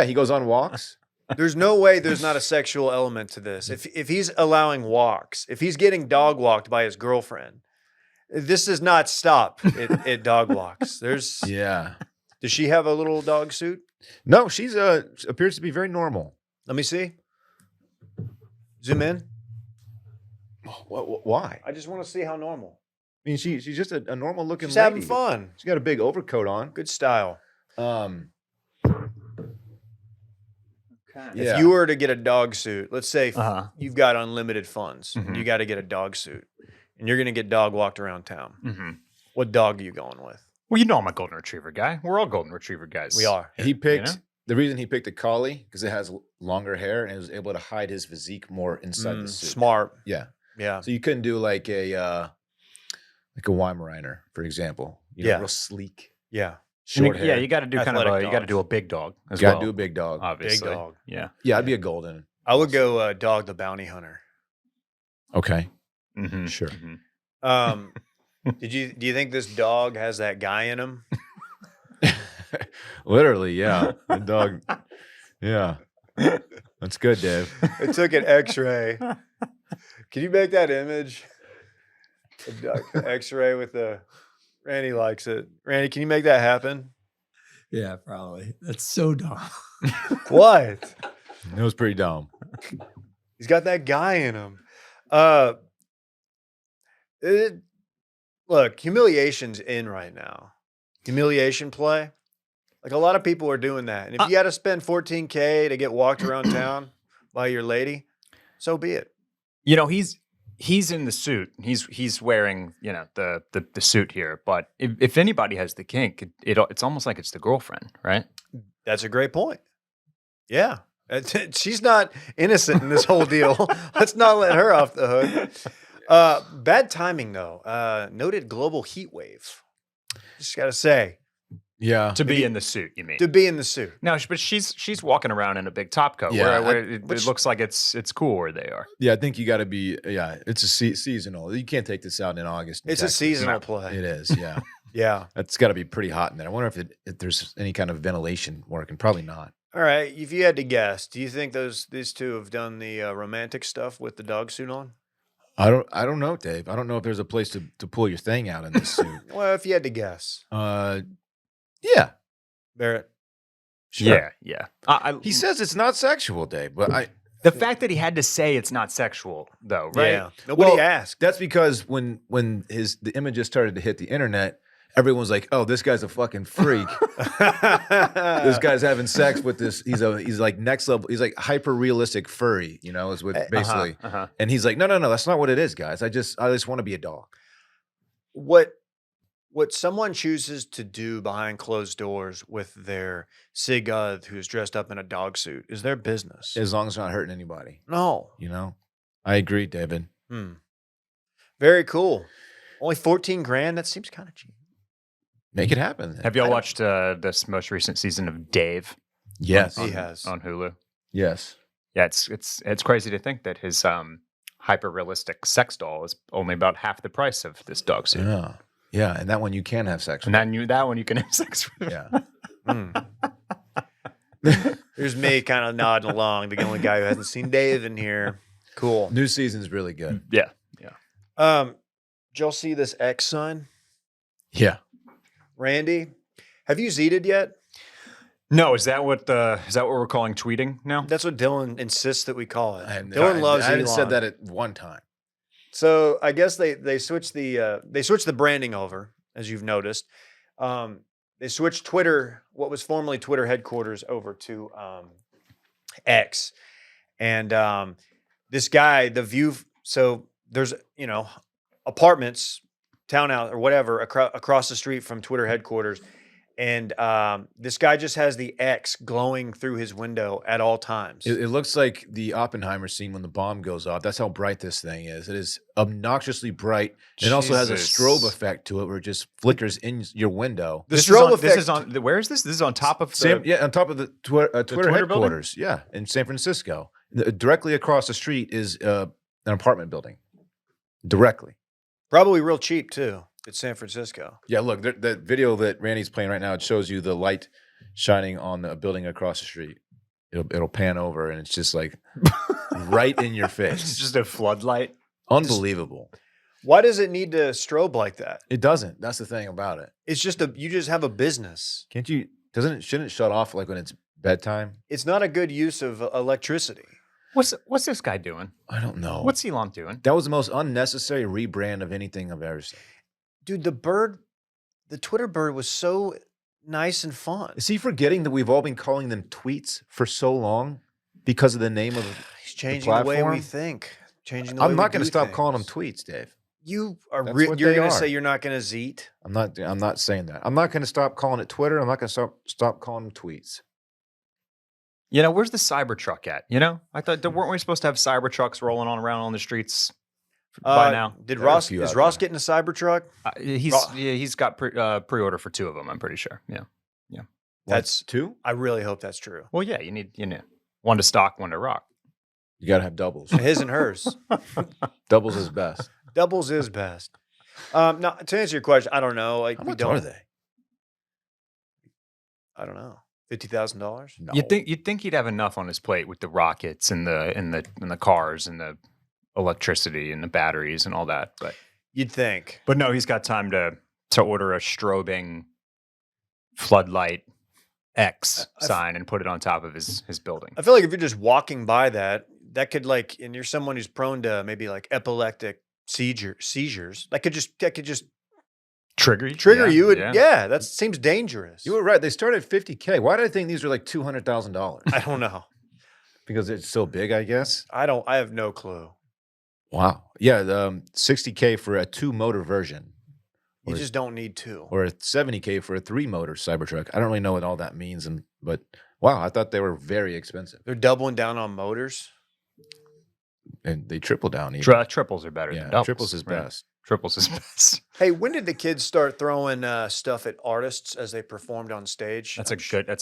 he goes on walks. There's no way there's not a sexual element to this. If he's allowing walks, if he's getting dog walked by his girlfriend, this does not stop at dog walks. Does she have a little dog suit? No, she's appears to be very normal. Let me see. Zoom in. Why? I just want to see how normal. I mean, she's just a normal looking She's lady. having fun. She's got a big overcoat on. Good style. Yeah. If you were to get a dog suit, let's say Uh-huh. you've got unlimited funds, and Mhm. you got to get a dog suit, and you're going to get dog walked around town. Mm-hmm. What dog are you going with? Well, you know I'm a golden retriever guy. We're all golden retriever guys. We are. He picked know? the reason he picked a collie because it has longer hair and it was able to hide his physique more inside the suit. Smart. Yeah. Yeah. So you couldn't do like a Weimaraner, for example. Yeah. Real sleek, Yeah. short hair. you got to do Athletic you got to dogs. do a big dog as Got to well. do a big dog. Obviously. Big dog. Yeah. Yeah, I'd be a golden. I would go Dog the Bounty Hunter. Okay. Mhm, Sure. mhm. Do you think this dog has that guy in him? Literally, yeah. The dog. Yeah. That's good, Dave. It took an X-ray. Can you make that image? A dog X-ray with the Randy likes it. Randy, can you make that happen? Yeah, probably. That's so dumb. What? It was pretty dumb. He's got that guy in him. Look, humiliation's in right now. Humiliation play. Like a lot of people are doing that. And if you got to spend $14K to get walked around town by your lady, so be it. You know, he's in the suit. He's wearing, you know, the suit here. But if anybody has the kink, it's almost like it's the girlfriend, right? That's a great point. Yeah. She's not innocent in this whole deal. Let's not let her off the hook. Bad timing, though. Noted global heat wave. Just got to say. Yeah. To be in the suit, you mean? To be in the suit. No, but she's walking around in a big top coat. Yeah, where it looks like it's cool where they are. Yeah, I think you got to be. Yeah, it's a seasonal. You can't take this out in August. in It's a Texas. seasonal play. It is. Yeah, Yeah. that's got to be pretty hot in there. I wonder if there's any kind of ventilation working. Probably not. All right. If you had to guess, do you think these two have done the romantic stuff with the dog suit on? I don't know, Dave. I don't know if there's a place to pull your thing out in this suit. Well, if you had to guess, Yeah, Barrett. sure. Yeah. He says it's not sexual, Dave, but the fact that he had to say it's not sexual, though, right? Yeah. Nobody Well, asked. that's because when the images started to hit the internet, everyone's like, "Oh, this guy's a fucking freak. This guy's having sex with this. He's like next level. He's like hyper realistic furry. You know, is what basically." Uh-huh. And he's like, "No, that's not what it is, guys. I just want to be a dog." What someone chooses to do behind closed doors with their sig who's dressed up in a dog suit is their business. As long as it's not hurting anybody. No. You know, I agree, David. Very cool. Only 14 grand. That seems kind of cheap. Make it happen. Have y'all watched this most recent season of Dave? Yes, He has. On Hulu. yes. Yeah, it's crazy to think that his hyper realistic sex doll is only about half the price of this dog suit. Yeah, and that one you can have sex with. And that one you can have sex with. Yeah. There's me kind of nodding along. The only guy who hasn't seen Dave in here. Cool. New season's really good. Yeah. Did y'all see this X sign? Yeah. Randy, have you Z'd yet? No, is that what we're calling tweeting now? That's what Dylan insists that we call it. Dylan Dylan loves I haven't Elon. said that at one time. So I guess they switched the branding over, as you've noticed. They switched Twitter, what was formerly Twitter headquarters, over to X, and this guy, the view. So there's apartments, townhouse or whatever across the street from Twitter headquarters, and this guy just has the X glowing through his window at all times. It looks like the Oppenheimer scene when the bomb goes off. That's how bright this thing is. It is obnoxiously bright. It also has a Jesus. strobe effect to it where it just flickers in your window. The strobe effect. This is on. Where is this? This is on top of the. On top of the Twitter Twitter headquarters. Yeah, in San Francisco. Directly across the street is an apartment building. Directly. Probably real cheap too. It's San Francisco. Yeah, look, the video that Randy's playing right now, it shows you the light shining on the building across the street. It'll pan over and it's just like right in your It's face. just a floodlight. Unbelievable. Why does it need to strobe like that? It doesn't. That's the thing about it. It's just you just have a business. Shouldn't it shut off like when it's bedtime? It's not a good use of electricity. What's this guy doing? I don't know. What's Elon doing? That was the most unnecessary rebrand of anything I've ever seen. Dude, the Twitter bird was so nice and fun. Is he forgetting that we've all been calling them tweets for so long because of the name of He's changing the way we platform? think. Changing the way I'm not we going to do stop calling them things. tweets, Dave. You are That's what you're they going to are. say you're not going to zeet? I'm not saying that. I'm not going to stop calling it Twitter. I'm not going to stop calling them tweets. Where's the Cybertruck at? I thought weren't we supposed to have Cybertrucks rolling on around on the streets by now? Did There are a Ross few is out Ross there. getting a Cybertruck? He's got pre-order for 2 of them. I'm pretty sure. Yeah. That's two. I really hope that's true. Well, yeah. You need one to stock, one to rock. You got to have doubles. His and hers. Doubles is best. Doubles is best. Now, to answer your question, I don't know. Like, How we much don't. are they? I don't know. $50,000. No. You'd think he'd have enough on his plate with the rockets and the cars and the electricity and the batteries and all that, You'd think. but no, he's got time to order a strobing floodlight X sign and put it on top of his building. I feel like if you're just walking by that could like, and you're someone who's prone to maybe like epileptic seizures, that could just Trigger you. Yeah, that seems dangerous. You were right. They started at $50K. Why did I think these were like $200,000? I don't know. Because it's so big, I guess. I have no clue. Wow. Yeah, $60K for a 2-motor version. You just don't need two. Or $70K for a 3-motor Cybertruck. I don't really know what all that means, but wow, I thought they were very expensive. They're doubling down on motors. And they triple down even. Triples are better Yeah, than doubles. triples is right? best. Triples is best. Hey, when did the kids start throwing stuff at artists as they performed on stage? That's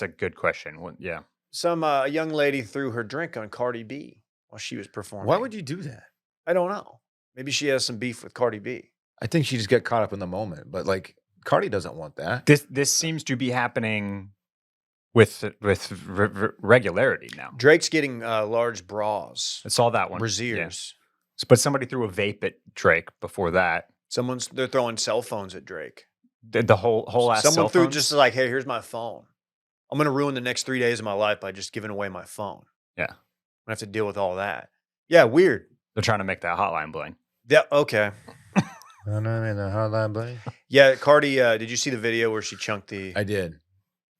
a good question. Yeah. Some young lady threw her drink on Cardi B while she was performing. Why would you do that? I don't know. Maybe she has some beef with Cardi B. I think she just got caught up in the moment. But like, Cardi doesn't want that. This seems to be happening with regularity now. Drake's getting large bras, I saw that one. brassieres. Yeah. But somebody threw a vape at Drake before that. They're throwing cell phones at Drake. The whole ass. Someone cell threw phones? just like, hey, here's my phone. I'm gonna ruin the next 3 days of my life by just giving away my phone. Yeah. I'm gonna have to deal with all that. Yeah, weird. They're trying to make that hotline bling. Yeah, okay. I Yeah, Cardi, did you see the video where she chunked the did.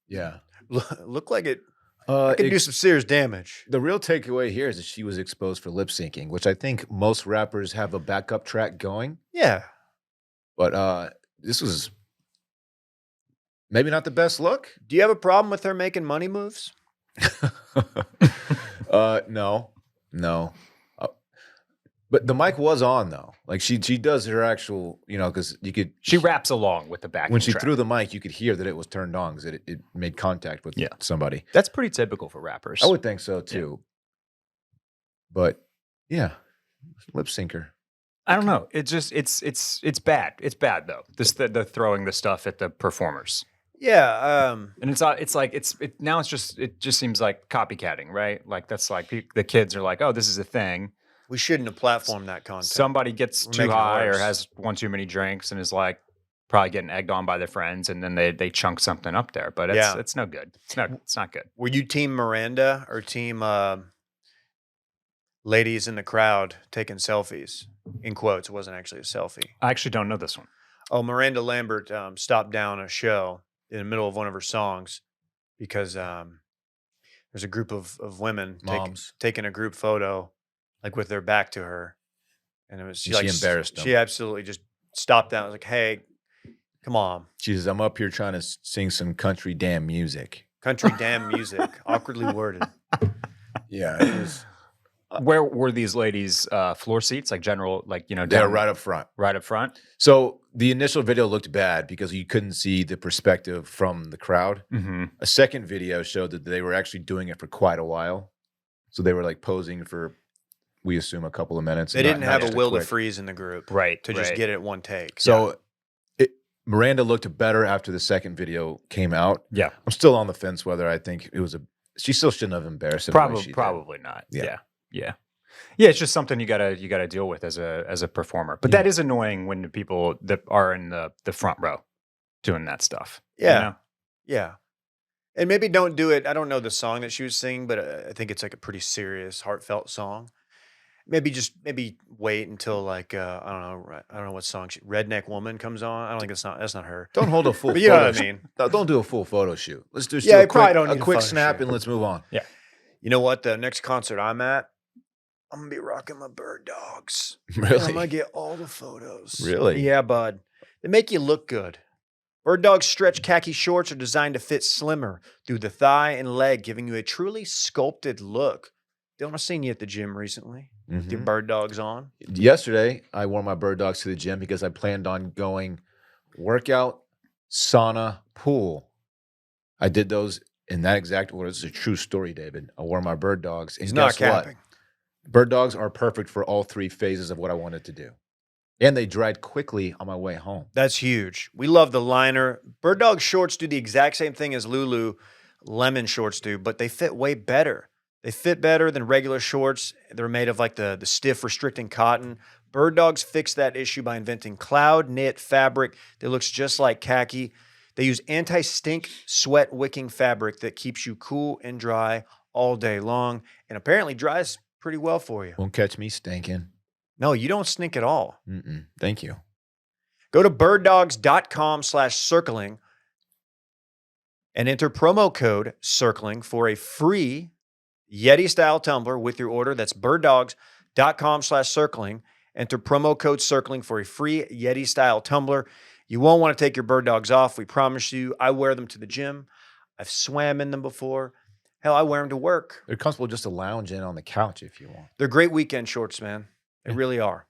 Yeah. looked like it could do some serious damage. The real takeaway here is that she was exposed for lip syncing, which I think most rappers have a backup track going. Yeah. But this was maybe not the best look. Do you have a problem with her making money moves? No. But the mic was on though. Like she does her actual, because you could. She raps along with the backing When she track. threw the mic, you could hear that it was turned on because it made contact with somebody. That's pretty typical for rappers. I would think so too. But yeah, lip syncer. I don't know. It's just it's bad. It's bad though. The throwing the stuff at the performers. Yeah. And it just seems like copycatting, right? Like that's like the kids are like, oh, this is a thing. We shouldn't have platformed that content. Somebody gets We're too making it high or worse. has one too many drinks and is like probably getting egged on by their friends, and then they chunk something up there. But it's no good. It's not good. Were you team Miranda or team ladies in the crowd taking selfies? In quotes, it wasn't actually a selfie. I actually don't know this one. Oh, Miranda Lambert stopped down a show in the middle of one of her songs because there's a group of women Moms. taking a group photo, like with their back to her, and it was She embarrassed them. She absolutely just stopped down. I was like, "Hey, come on, She says, "I'm up here trying to sing some country damn music." country damn music." Awkwardly worded. Yeah, it was. Where were these ladies? Floor seats, like general, like They're down right up front. right up front. So the initial video looked bad because you couldn't see the perspective from the crowd. Mm-hmm. A second video showed that they were actually doing it for quite a while. So they were like posing for, we assume, a couple of minutes. They not- didn't not have just a will to quick. freeze in the group, Right to just get it one take. So Miranda looked better after the second video came out. Yeah, I'm still on the fence whether I think it was she still shouldn't have embarrassed him. the way she did. probably not. Yeah. Yeah. It's just something you gotta deal with as a performer. But that is annoying when the people that are in the front row doing that stuff. Yeah. You know? Yeah. And maybe don't do it. I don't know the song that she was singing, but I think it's like a pretty serious, heartfelt song. Maybe wait until like I don't know what song Redneck Woman comes on. I don't think that's not her. Don't hold a full But you know photo what I mean. No, don't do a full photo shoot. Let's just Yeah, do you probably don't a need a quick photo snap shoot. and let's move on. You know what? The next concert I'm at, I'm gonna be rocking my bird dogs. I'm Really? gonna get all the photos. Really? Yeah, bud. They make you look good. Bird Dog's stretch khaki shorts are designed to fit slimmer through the thigh and leg, giving you a truly sculpted look. Dylan, I've seen you at the gym recently with your Mhm. bird dogs on. Yesterday, I wore my bird dogs to the gym because I planned on going workout, sauna, pool. I did those in that exact order. This is a true story, David. I wore my bird dogs. And He's not guess what? capping. Bird dogs are perfect for all 3 phases of what I wanted to do. And they dried quickly on my way home. That's huge. We love the liner. Bird Dog shorts do the exact same thing as Lulu lemon shorts do, but they fit way better. They fit better than regular shorts. They're made of like the stiff restricting cotton. Bird Dogs fixed that issue by inventing cloud knit fabric that looks just like khaki. They use anti-stink sweat wicking fabric that keeps you cool and dry all day long and apparently dries pretty well for you. Won't catch me stinking. No, you don't stink at all. Thank you. Go to birddogs.com/circling and enter promo code circling for a free Yeti style tumbler with your order. That's birddogs.com/circling. Enter promo code circling for a free Yeti style tumbler. You won't want to take your bird dogs off. We promise you. I wear them to the gym. I've swam in them before. Hell, I wear them to work. They're comfortable just to lounge in on the couch if you want. They're great weekend shorts, man. They really are.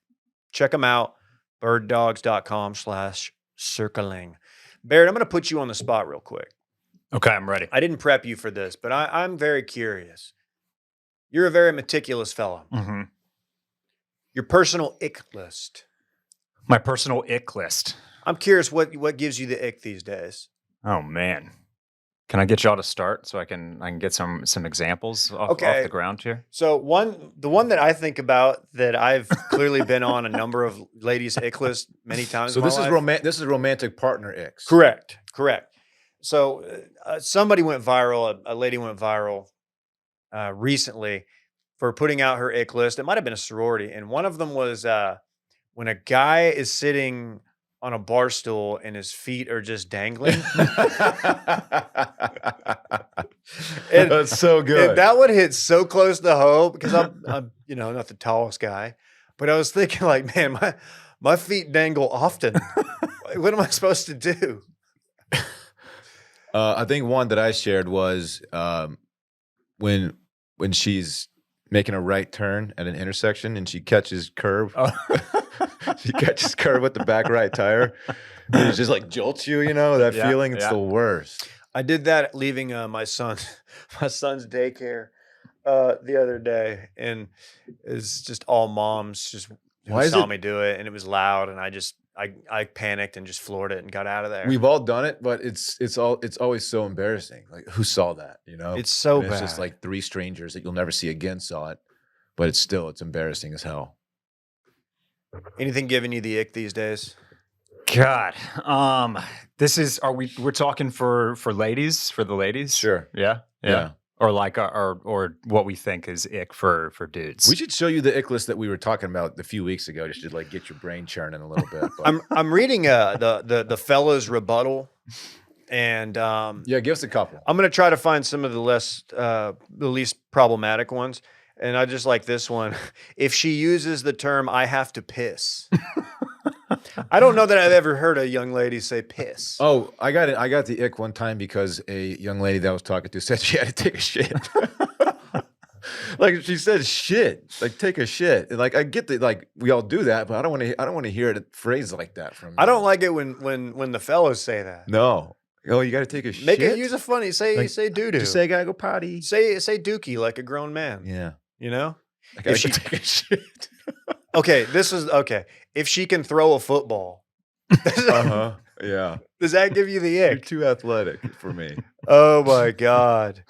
Check them out. birddogs.com/circling. Barrett, I'm going to put you on the spot real quick. Okay, I'm ready. I didn't prep you for this, but I'm very curious. You're a very meticulous fellow. Mm-hmm. Your personal ick list. My personal ick list. I'm curious what gives you the ick these days. Oh man, can I get y'all to start so I can get some examples off the ground here? So the one that I think about that I've clearly been on a number of ladies' ick lists many times. So in my life. This is romantic partner icks. Correct. So somebody went viral. A lady went viral recently for putting out her ick list. It might have been a sorority, and one of them was when a guy is sitting on a bar stool and his feet are just dangling. And, that's so good. And that one hit so close to home because I'm not the tallest guy, but I was thinking like, man, my feet dangle often. What am I supposed to do? I think one that I shared was when she's making a right turn at an intersection and she catches curve. She catches curve with the back right tire. And it just like jolts you, that feeling. It's the worst. I did that leaving my son's daycare the other day, and it's just all moms just saw me do it, and it was loud, and I panicked and just floored it and got out of there. We've all done it, but it's always so embarrassing. Like, who saw that? It's so bad. It's just like 3 strangers that you'll never see again saw it, but it's embarrassing as hell. Anything giving you the ick these days? God, we're talking for ladies, for the ladies? Sure. Yeah. Or like or what we think is ick for dudes. We should show you the ick list that we were talking about a few weeks ago, just to like get your brain churning a little bit. But. I'm reading the fellas rebuttal, and give us a couple. I'm gonna try to find some of the least problematic ones, and I just like this one. If she uses the term "I have to piss." I don't know that I've ever heard a young lady say piss. Oh, I got the ick one time because a young lady that I was talking to said she had to take a shit. Like she said shit, like take a shit. And like I get that, like we all do that, but I don't want to hear it phrased like that from you. I don't like it when the fellas say that. No. Oh, you got to take a shit. Make it use a funny say doo doo. Just say I gotta go potty. Say dookie like a grown man. Yeah. I gotta take a shit. Okay, this is okay. If she can throw a football, yeah. Does that give you the ick? You're too athletic for me. Oh my god.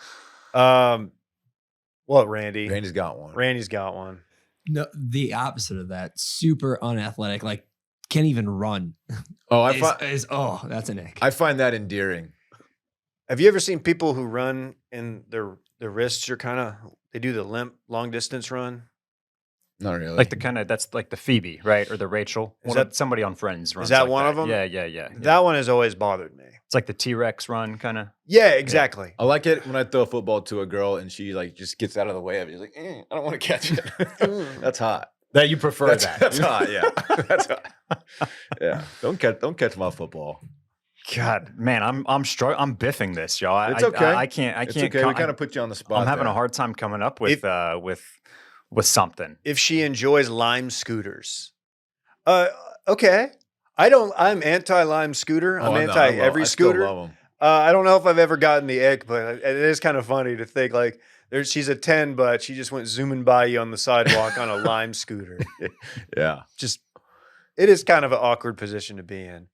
What, Randy? Randy's got one. Randy's got one. No, the opposite of that. Super unathletic. Like can't even run. Oh, that's an ick. I find that endearing. Have you ever seen people who run and their wrists are they do the limp long distance run? Not really. Like that's like the Phoebe, right? Or the Rachel. Somebody on Friends runs. Is that like one that. of them? Yeah. That one has always bothered me. It's like the T-Rex run, kind of. Yeah, exactly. I like it when I throw a football to a girl and she like just gets out of the way of it. She's like, I don't want to catch it. That's hot. That you prefer that. That's hot, yeah. That's hot. Yeah. Don't catch my football. God, man, I'm struggling. I'm biffing this, y'all. It's okay. I can't. It's okay. We kind of put you on the spot. I'm having a hard time coming up with something. If she enjoys Lime scooters, okay. I'm anti-Lime scooter. I'm anti every scooter. I still love them. I don't know if I've ever gotten the ick, but it is kind of funny to think like She's a 10, but she just went zooming by you on the sidewalk on a Lime scooter. Yeah. Just, it is kind of an awkward position to be in.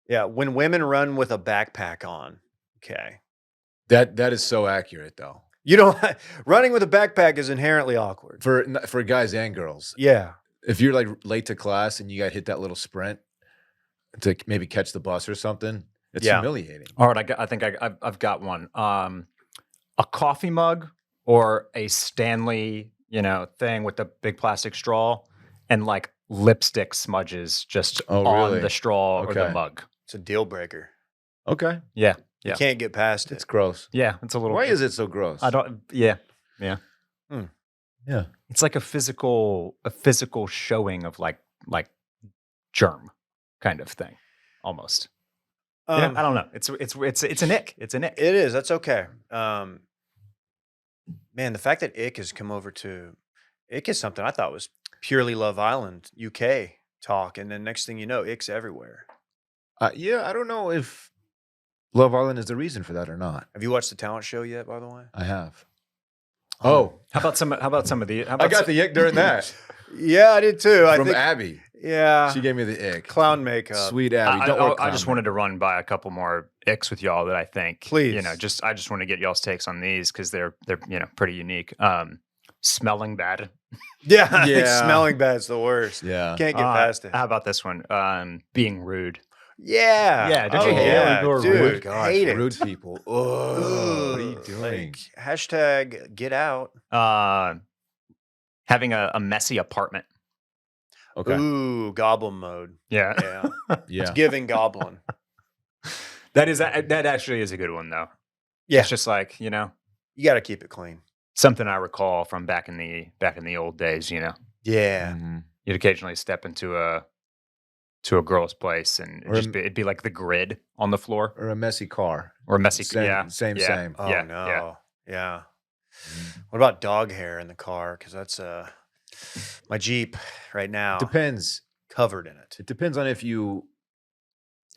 Yeah, when women run with a backpack on, okay. That is so accurate though. You know, running with a backpack is inherently awkward. For guys and girls. Yeah. If you're like late to class and you got to hit that little sprint to maybe catch the bus or something, it's humiliating. All right, I think I've got one. A coffee mug or a Stanley, thing with the big plastic straw and like lipstick smudges just on the straw or the Okay. mug. It's a deal breaker. Okay. Yeah. You can't get past It's it. gross. Yeah, it's a little. Why is it so gross? I don't. Yeah. Yeah. It's like a physical showing of like germ kind of thing, almost. I don't know. It's an ick. It's an ick. It is. That's okay. Man, the fact that ick has come over to ick is something I thought was purely Love Island UK talk, and then next thing you know, ick's everywhere. Yeah, I don't know if Love Island is the reason for that or not. Have you watched the talent show yet? By the way, I have. Oh, How about some of the? How I about got the ick during that yeah, I did too. I from think, Abby. yeah, She gave me the ick. clown makeup. Sweet Abby. Don't wear I just clown wanted to run by a couple more icks with y'all that I think, Please. I just want to get y'all's takes on these because they're pretty unique. Smelling bad. Yeah, I think Yeah. smelling bad's the worst. Yeah. Can't get past it. How about this one? Being rude. Yeah. Yeah, don't you hate it when people are dude, rude? God, hate it. rude people. Oh, what are you doing? Like, hashtag get out. Having a messy apartment. Okay. Ooh, goblin mode. Yeah. Yeah. Yeah. It's giving goblin. That actually is a good one though. Yeah. It's just like, You got to keep it clean. something I recall from back in the old days, Yeah. Mhm. You'd occasionally step into a girl's place and Or it'd be like the grid on the floor Or a messy car. or a messy Same, yeah. same, yeah. same. Oh, Yeah, no. yeah. Yeah. What about dog hair in the car? Because that's my Jeep right now Depends. covered in it. It depends on if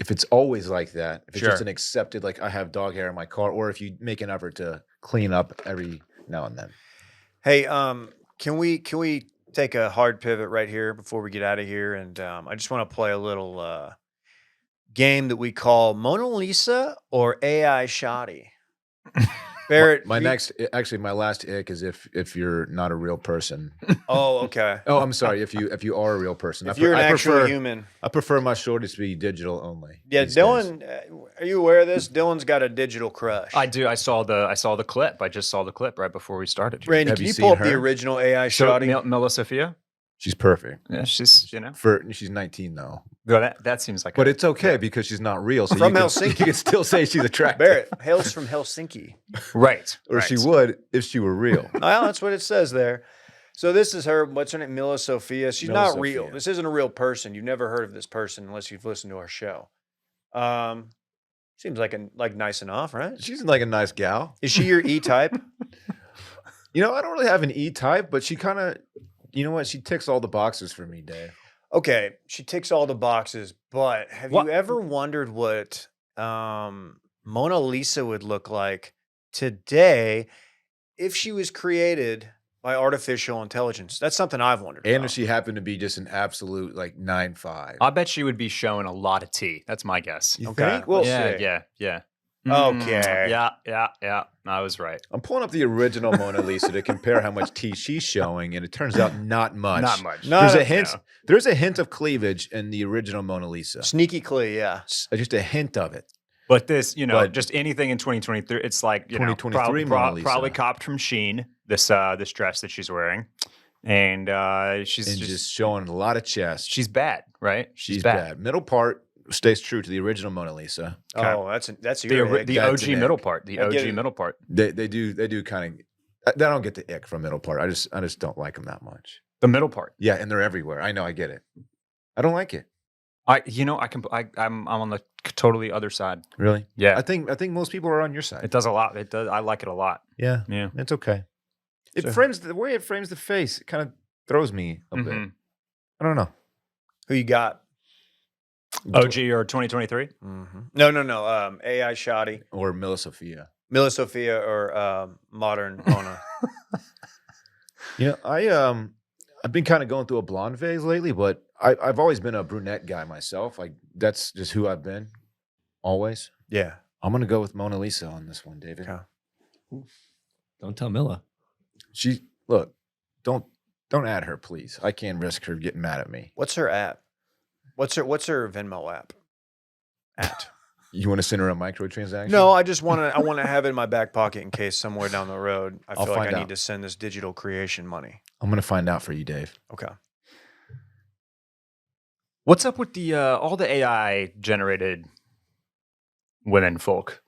it's always like that. If it's just Sure. an accepted, like I have dog hair in my car, or if you make an effort to clean up every now and then. Hey, can we take a hard pivot right here before we get out of here? And I just want to play a little game that we call Mona Lisa or AI Shoddy. Barrett, My last ick is if you're not a real person. Oh, okay. Oh, I'm sorry. If you are a real person, If you're an I actual prefer, human. I prefer my shorties to be digital only. Yeah, these days. Dylan, are you aware of this? Dylan's got a digital crush. I do. I saw the clip. I just saw the clip right before we started. Randy, Have can you you pull seen up the her? original AI So, Shoddy? Milla Sophia. She's perfect. Yeah, she's She's 19 though, Well, that seems like but it's okay because she's not real. So From you Helsinki. you can still say she's attractive. Barrett hails from Helsinki. right. Or right. she would if she were real. Well, that's what it says there. So this is her. What's her name? Milla Sophia. She's Milla not real. Sophia. This isn't a real person. You've never heard of this person unless you've listened to our show. Seems like nice enough, right? She's like a nice gal. Is she your E type? I don't really have an E type, but she kind of, you know what? She ticks all the boxes for me, Dave. Okay, she ticks all the boxes. But have What- you ever wondered what Mona Lisa would look like today if she was created by artificial intelligence? That's something I've wondered. And about. if she happened to be just an absolute like 9'5". I bet she would be showing a lot of tea. That's my guess. You Okay. think? Well, Let's yeah, see. yeah. Okay. Yeah. I was right. I'm pulling up the original Mona Lisa to compare how much tea she's showing, and it turns out not much. Not much. Not There's a- a hint. no. There's a hint of cleavage in the original Mona Lisa. Sneaky Clee, yeah. Just a hint of it. But this, But- just anything in 2023, it's like 2023 Mona Lisa. probably copped from Shein. This dress that she's wearing, and she's And just showing a lot of chest. she's bad, right? She's bad. Middle part stays true to the original Mona Lisa. Okay. Oh, that's The your ori- ick. the That's OG an middle ick. part. The I get OG it. middle part. They do kind of. I don't get the ick from middle part. I just don't like them that much. The middle part. Yeah, and they're everywhere. I know. I get it. I don't like it. I'm on the totally other side. Really. Yeah, I think most people are on your side. it does a lot. It does. I like it a lot. Yeah, Yeah. it's okay. It So- frames the way it frames the face. It kind of throws me a bit. Mhm. I don't know. Who you got? OG or 2023? No. AI Shoddy. Or Milla Sophia. Milla, Sophia, or modern Mona? You know, I've been kind of going through a blonde phase lately, but I've always been a brunette guy myself. Like that's just who I've been, always. Yeah. I'm gonna go with Mona Lisa on this one, David. Okay. Don't tell Milla. She look, don't add her, please. I can't risk her getting mad at me. What's her app? What's her Venmo app? You want to send her a microtransaction? No, I just want to have it in my back pocket in case somewhere down the road I I'll feel like find I out. need to send this digital creation money. I'm gonna find out for you, Dave. Okay. What's up with the all the AI generated women folk?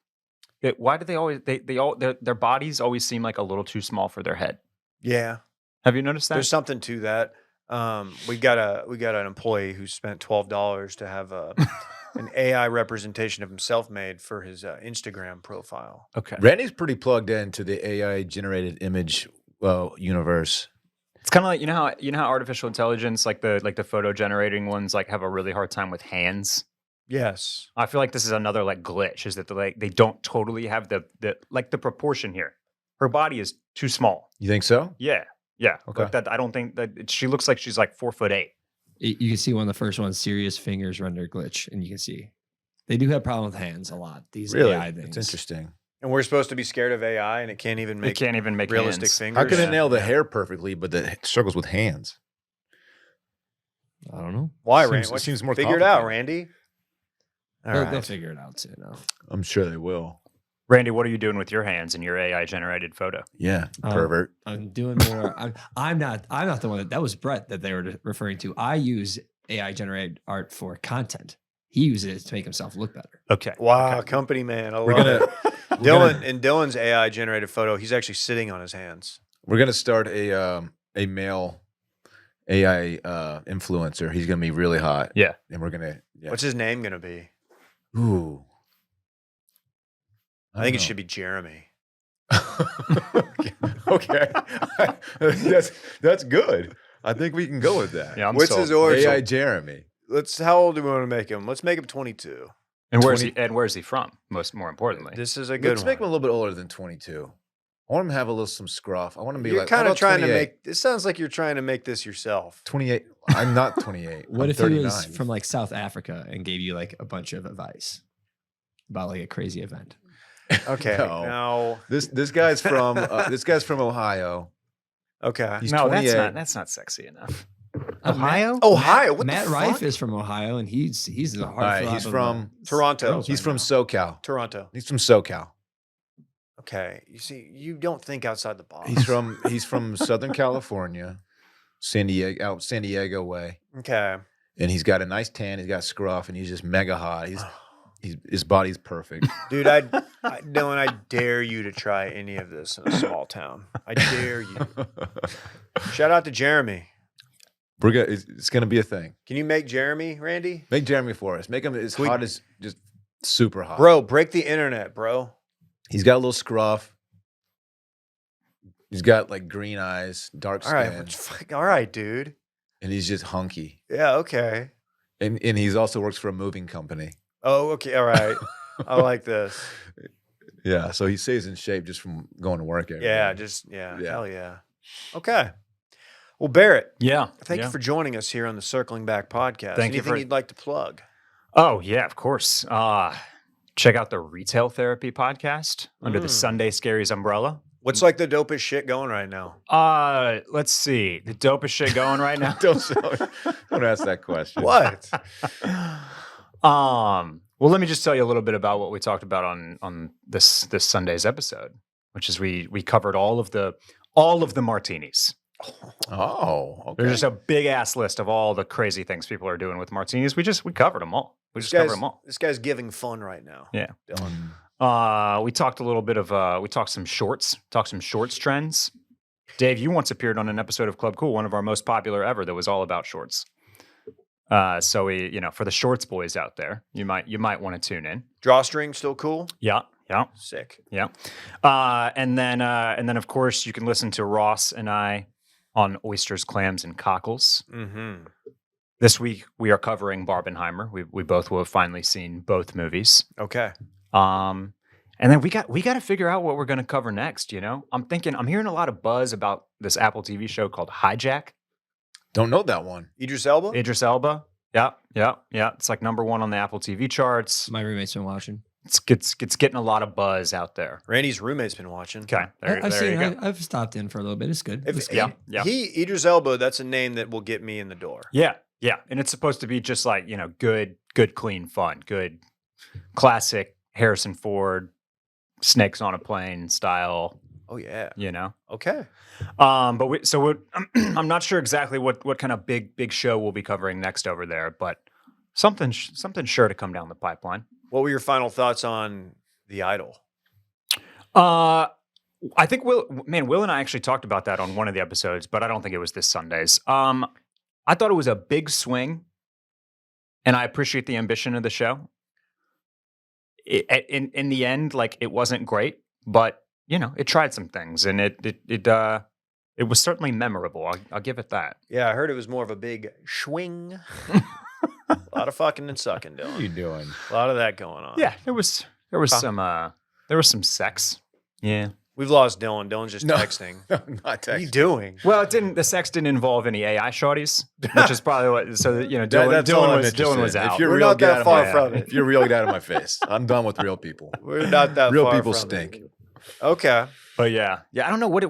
Why do they always their bodies always seem like a little too small for their head? Yeah. Have you noticed that? There's something to that. We got an employee who spent $12 to have an AI representation of himself made for his Instagram profile. Okay. Randy's pretty plugged into the AI generated image universe. It's kind of like you know how artificial intelligence like the photo generating ones like have a really hard time with hands. Yes. I feel like this is another like glitch is that they don't totally have the proportion here. Her body is too small. You think so? Yeah. Okay. Like that I don't think that she looks like she's like 4'8". You can see one of the first ones, serious fingers render glitch, and you can see they do have problem with hands a lot. These Really? AI things. It's interesting. And we're supposed to be scared of AI, and it can't even make realistic hands. fingers. How can it nail the hair perfectly, but it struggles with hands? I don't know. Why, Seems- Randy? it seems more Figure it out, complicated. Randy. All They'll right. figure it out soon. I'm sure they will. Randy, what are you doing with your hands in your AI generated photo? Yeah, pervert. I'm doing more. I'm not the one that was Brett that they were referring to. I use AI generated art for content. He uses it to make himself look better. Okay. Wow, Okay. company man. I We're love gonna it. Dylan, in Dylan's AI generated photo, he's actually sitting on his hands. we're gonna start a male AI influencer. He's gonna be really hot. Yeah. And we're gonna What's his name going to be? Ooh. I think it should be Jeremy. okay. that's good. I think we can go with that. Yeah, I'm What's sold. his origin? AI Jeremy. How old do we want to make him? Let's make him 22. And where's he from? More importantly. This is a good Let's one. make him a little bit older than 22. I want him to have some scruff. I want him to be You're like, kind how of about trying 28? to make. It sounds like you're trying to make this yourself. 28. I'm not 28. What I'm if 39. he was from like South Africa and gave you like a bunch of advice about like a crazy event? Okay. No. No. This guy's from Ohio. Okay. He's no, 28. that's not sexy enough. Ohio? Ohio. What Matt the Rife fuck? is from Ohio, and he's the heart. All right, he's from Toronto. He's from SoCal. Toronto. He's from SoCal. Okay. You see, you don't think outside the box. He's from Southern California, San Diego way, Okay. and he's got a nice tan. He's got scruff, and he's just mega hot. His body's perfect. Dude, Dylan, I dare you to try any of this in a small town. I dare you. Shout out to Jeremy. It's gonna be a thing. Can you make Jeremy, Randy? Make Jeremy for us. Make him as hot as just super hot. Bro, break the internet, bro. He's got a little scruff. He's got like green eyes, dark All skin, right. All right, dude. and he's just hunky. Yeah, okay. And he's also works for a moving company. Oh, okay. All right. I like this. Yeah, so he stays in shape just from going to work every Yeah, day. yeah. Yeah. Hell yeah. Okay. Well, Barrett, Yeah. thank you for joining us here on the Circling Back podcast. Thank you Anything you'd like to plug? Oh, yeah, of course. Check out the Retail Therapy podcast under the Sunday Scaries umbrella. What's like the dopest shit going right now? Let's see. The dopest shit going right now. Don't ask that question. What? Well, let me just tell you a little bit about what we talked about on this Sunday's episode, which is we covered all of the martinis. Oh, okay. There's just a big ass list of all the crazy things people are doing with martinis. We covered them all. Covered them all. This guy's giving fun right now. Yeah. Dylan. We talked a little bit of we talked some shorts trends. Dave, you once appeared on an episode of Club Cool, one of our most popular ever, that was all about shorts. So we, for the shorts boys out there, you might want to tune in. Drawstring still cool? Yeah. Sick. Yeah. And then of course you can listen to Ross and I on Oysters, Clams, and Cockles. Mm-hmm. This week we are covering Barbenheimer. We both will have finally seen both movies. Okay. And then we got to figure out what we're going to cover next. I'm hearing a lot of buzz about this Apple TV show called Hijack. Don't know that one. Idris Elba? Idris Elba. Yeah. It's like number 1 on the Apple TV charts. My roommate's been watching. It's getting a lot of buzz out there. Randy's roommate's been watching. Okay, I've there you go. I've stopped in for a little bit. It's good. It's good. Yeah. Idris Elba, that's a name that will get me in the door. Yeah, and it's supposed to be just like good, clean fun, good, classic Harrison Ford, snakes on a plane style. Oh yeah. But Okay. I'm not sure exactly what kind of big show we'll be covering next over there, but something sure to come down the pipeline. What were your final thoughts on The Idol? I think Will and I actually talked about that on one of the episodes, but I don't think it was this Sunday's. I thought it was a big swing, and I appreciate the ambition of the show. In the end, like, it wasn't great, but it tried some things, and it was certainly memorable. I'll give it that. Yeah, I heard it was more of a big swing. A lot of fucking and sucking, Dylan. What are you doing? A lot of that going on. Yeah, there was some sex. Yeah. We've lost Dylan. Dylan's just No. texting. No, I'm not What are you texting. doing? Well, the sex didn't involve any AI shorties, which is probably what. So That's all I'm Dylan was interested in. out. If you're We're real, not get that out of far my from it. If you're real, get out of my face. I'm done with real people. We're not that Real far people from stink. it. Okay. But yeah. I don't know what's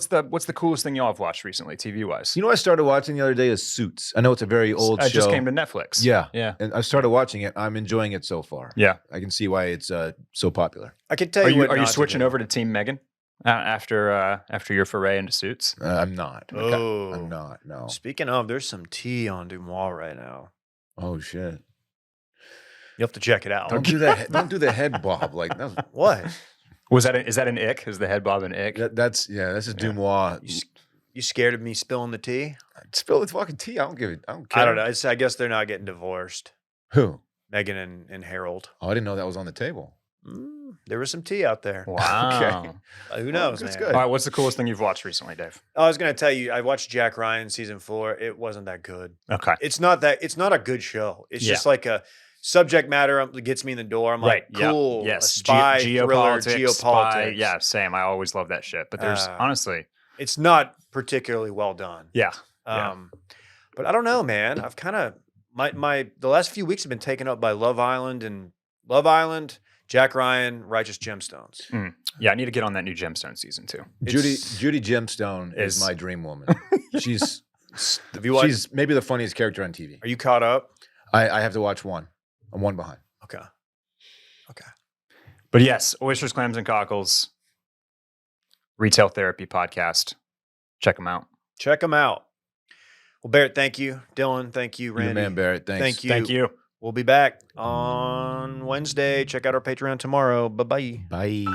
the coolest thing y'all have watched recently, TV wise. You know what I started watching the other day is Suits. I know it's a very old I show. just came to Netflix. Yeah. Yeah. And I started watching it. I'm enjoying it so far. Yeah. I can see why it's so popular. I can tell Are you. you what are you not to switching do. over to Team Megan after your foray into Suits? I'm not. Oh. I'm not. No. Speaking of, there's some tea on Dumois right now. Oh shit! You have to check it out. Don't do that. Don't do the head bob like that's What? Is that an ick? Is the head bob an ick? that's That's a Dumois. You scared of me spilling the tea? Spill the fucking tea. I don't give it. I don't care. I don't know. I guess they're not getting divorced. Who? Megan and Harold. Oh, I didn't know that was on the table. There was some tea out there. Wow. Who knows? that's man? good. All right. What's the coolest thing you've watched recently, Dave? I was gonna tell you, I watched Jack Ryan season 4. It wasn't that good. Okay. It's not a good show. It's Yeah. just like a subject matter that gets me in the door. I'm like, Yep. cool. Yes. A spy thriller, Geopolitics. geopolitics. Spy. Yeah. Same. I always love that shit. But there's honestly. It's not particularly well done. Yeah. But I don't know, man. I've kind of the last few weeks have been taken up by Love Island, Jack Ryan, Righteous Gemstones. Yeah. I need to get on that new Gemstone season too. Judy Gemstone is Is- my dream woman. She's Have you watched? she's maybe the funniest character on TV. Are you caught up? I have to watch one. I'm one behind. Okay. But yes, Oysters, Clams, and Cockles, Retail Therapy Podcast. Check them out. Check them out. Well, Barrett, thank you. Dylan, thank you. You're Randy, the man, Barrett. Thanks. Thank you. Thank you. We'll be back on Wednesday. Check out our Patreon tomorrow. Bye-bye. Bye.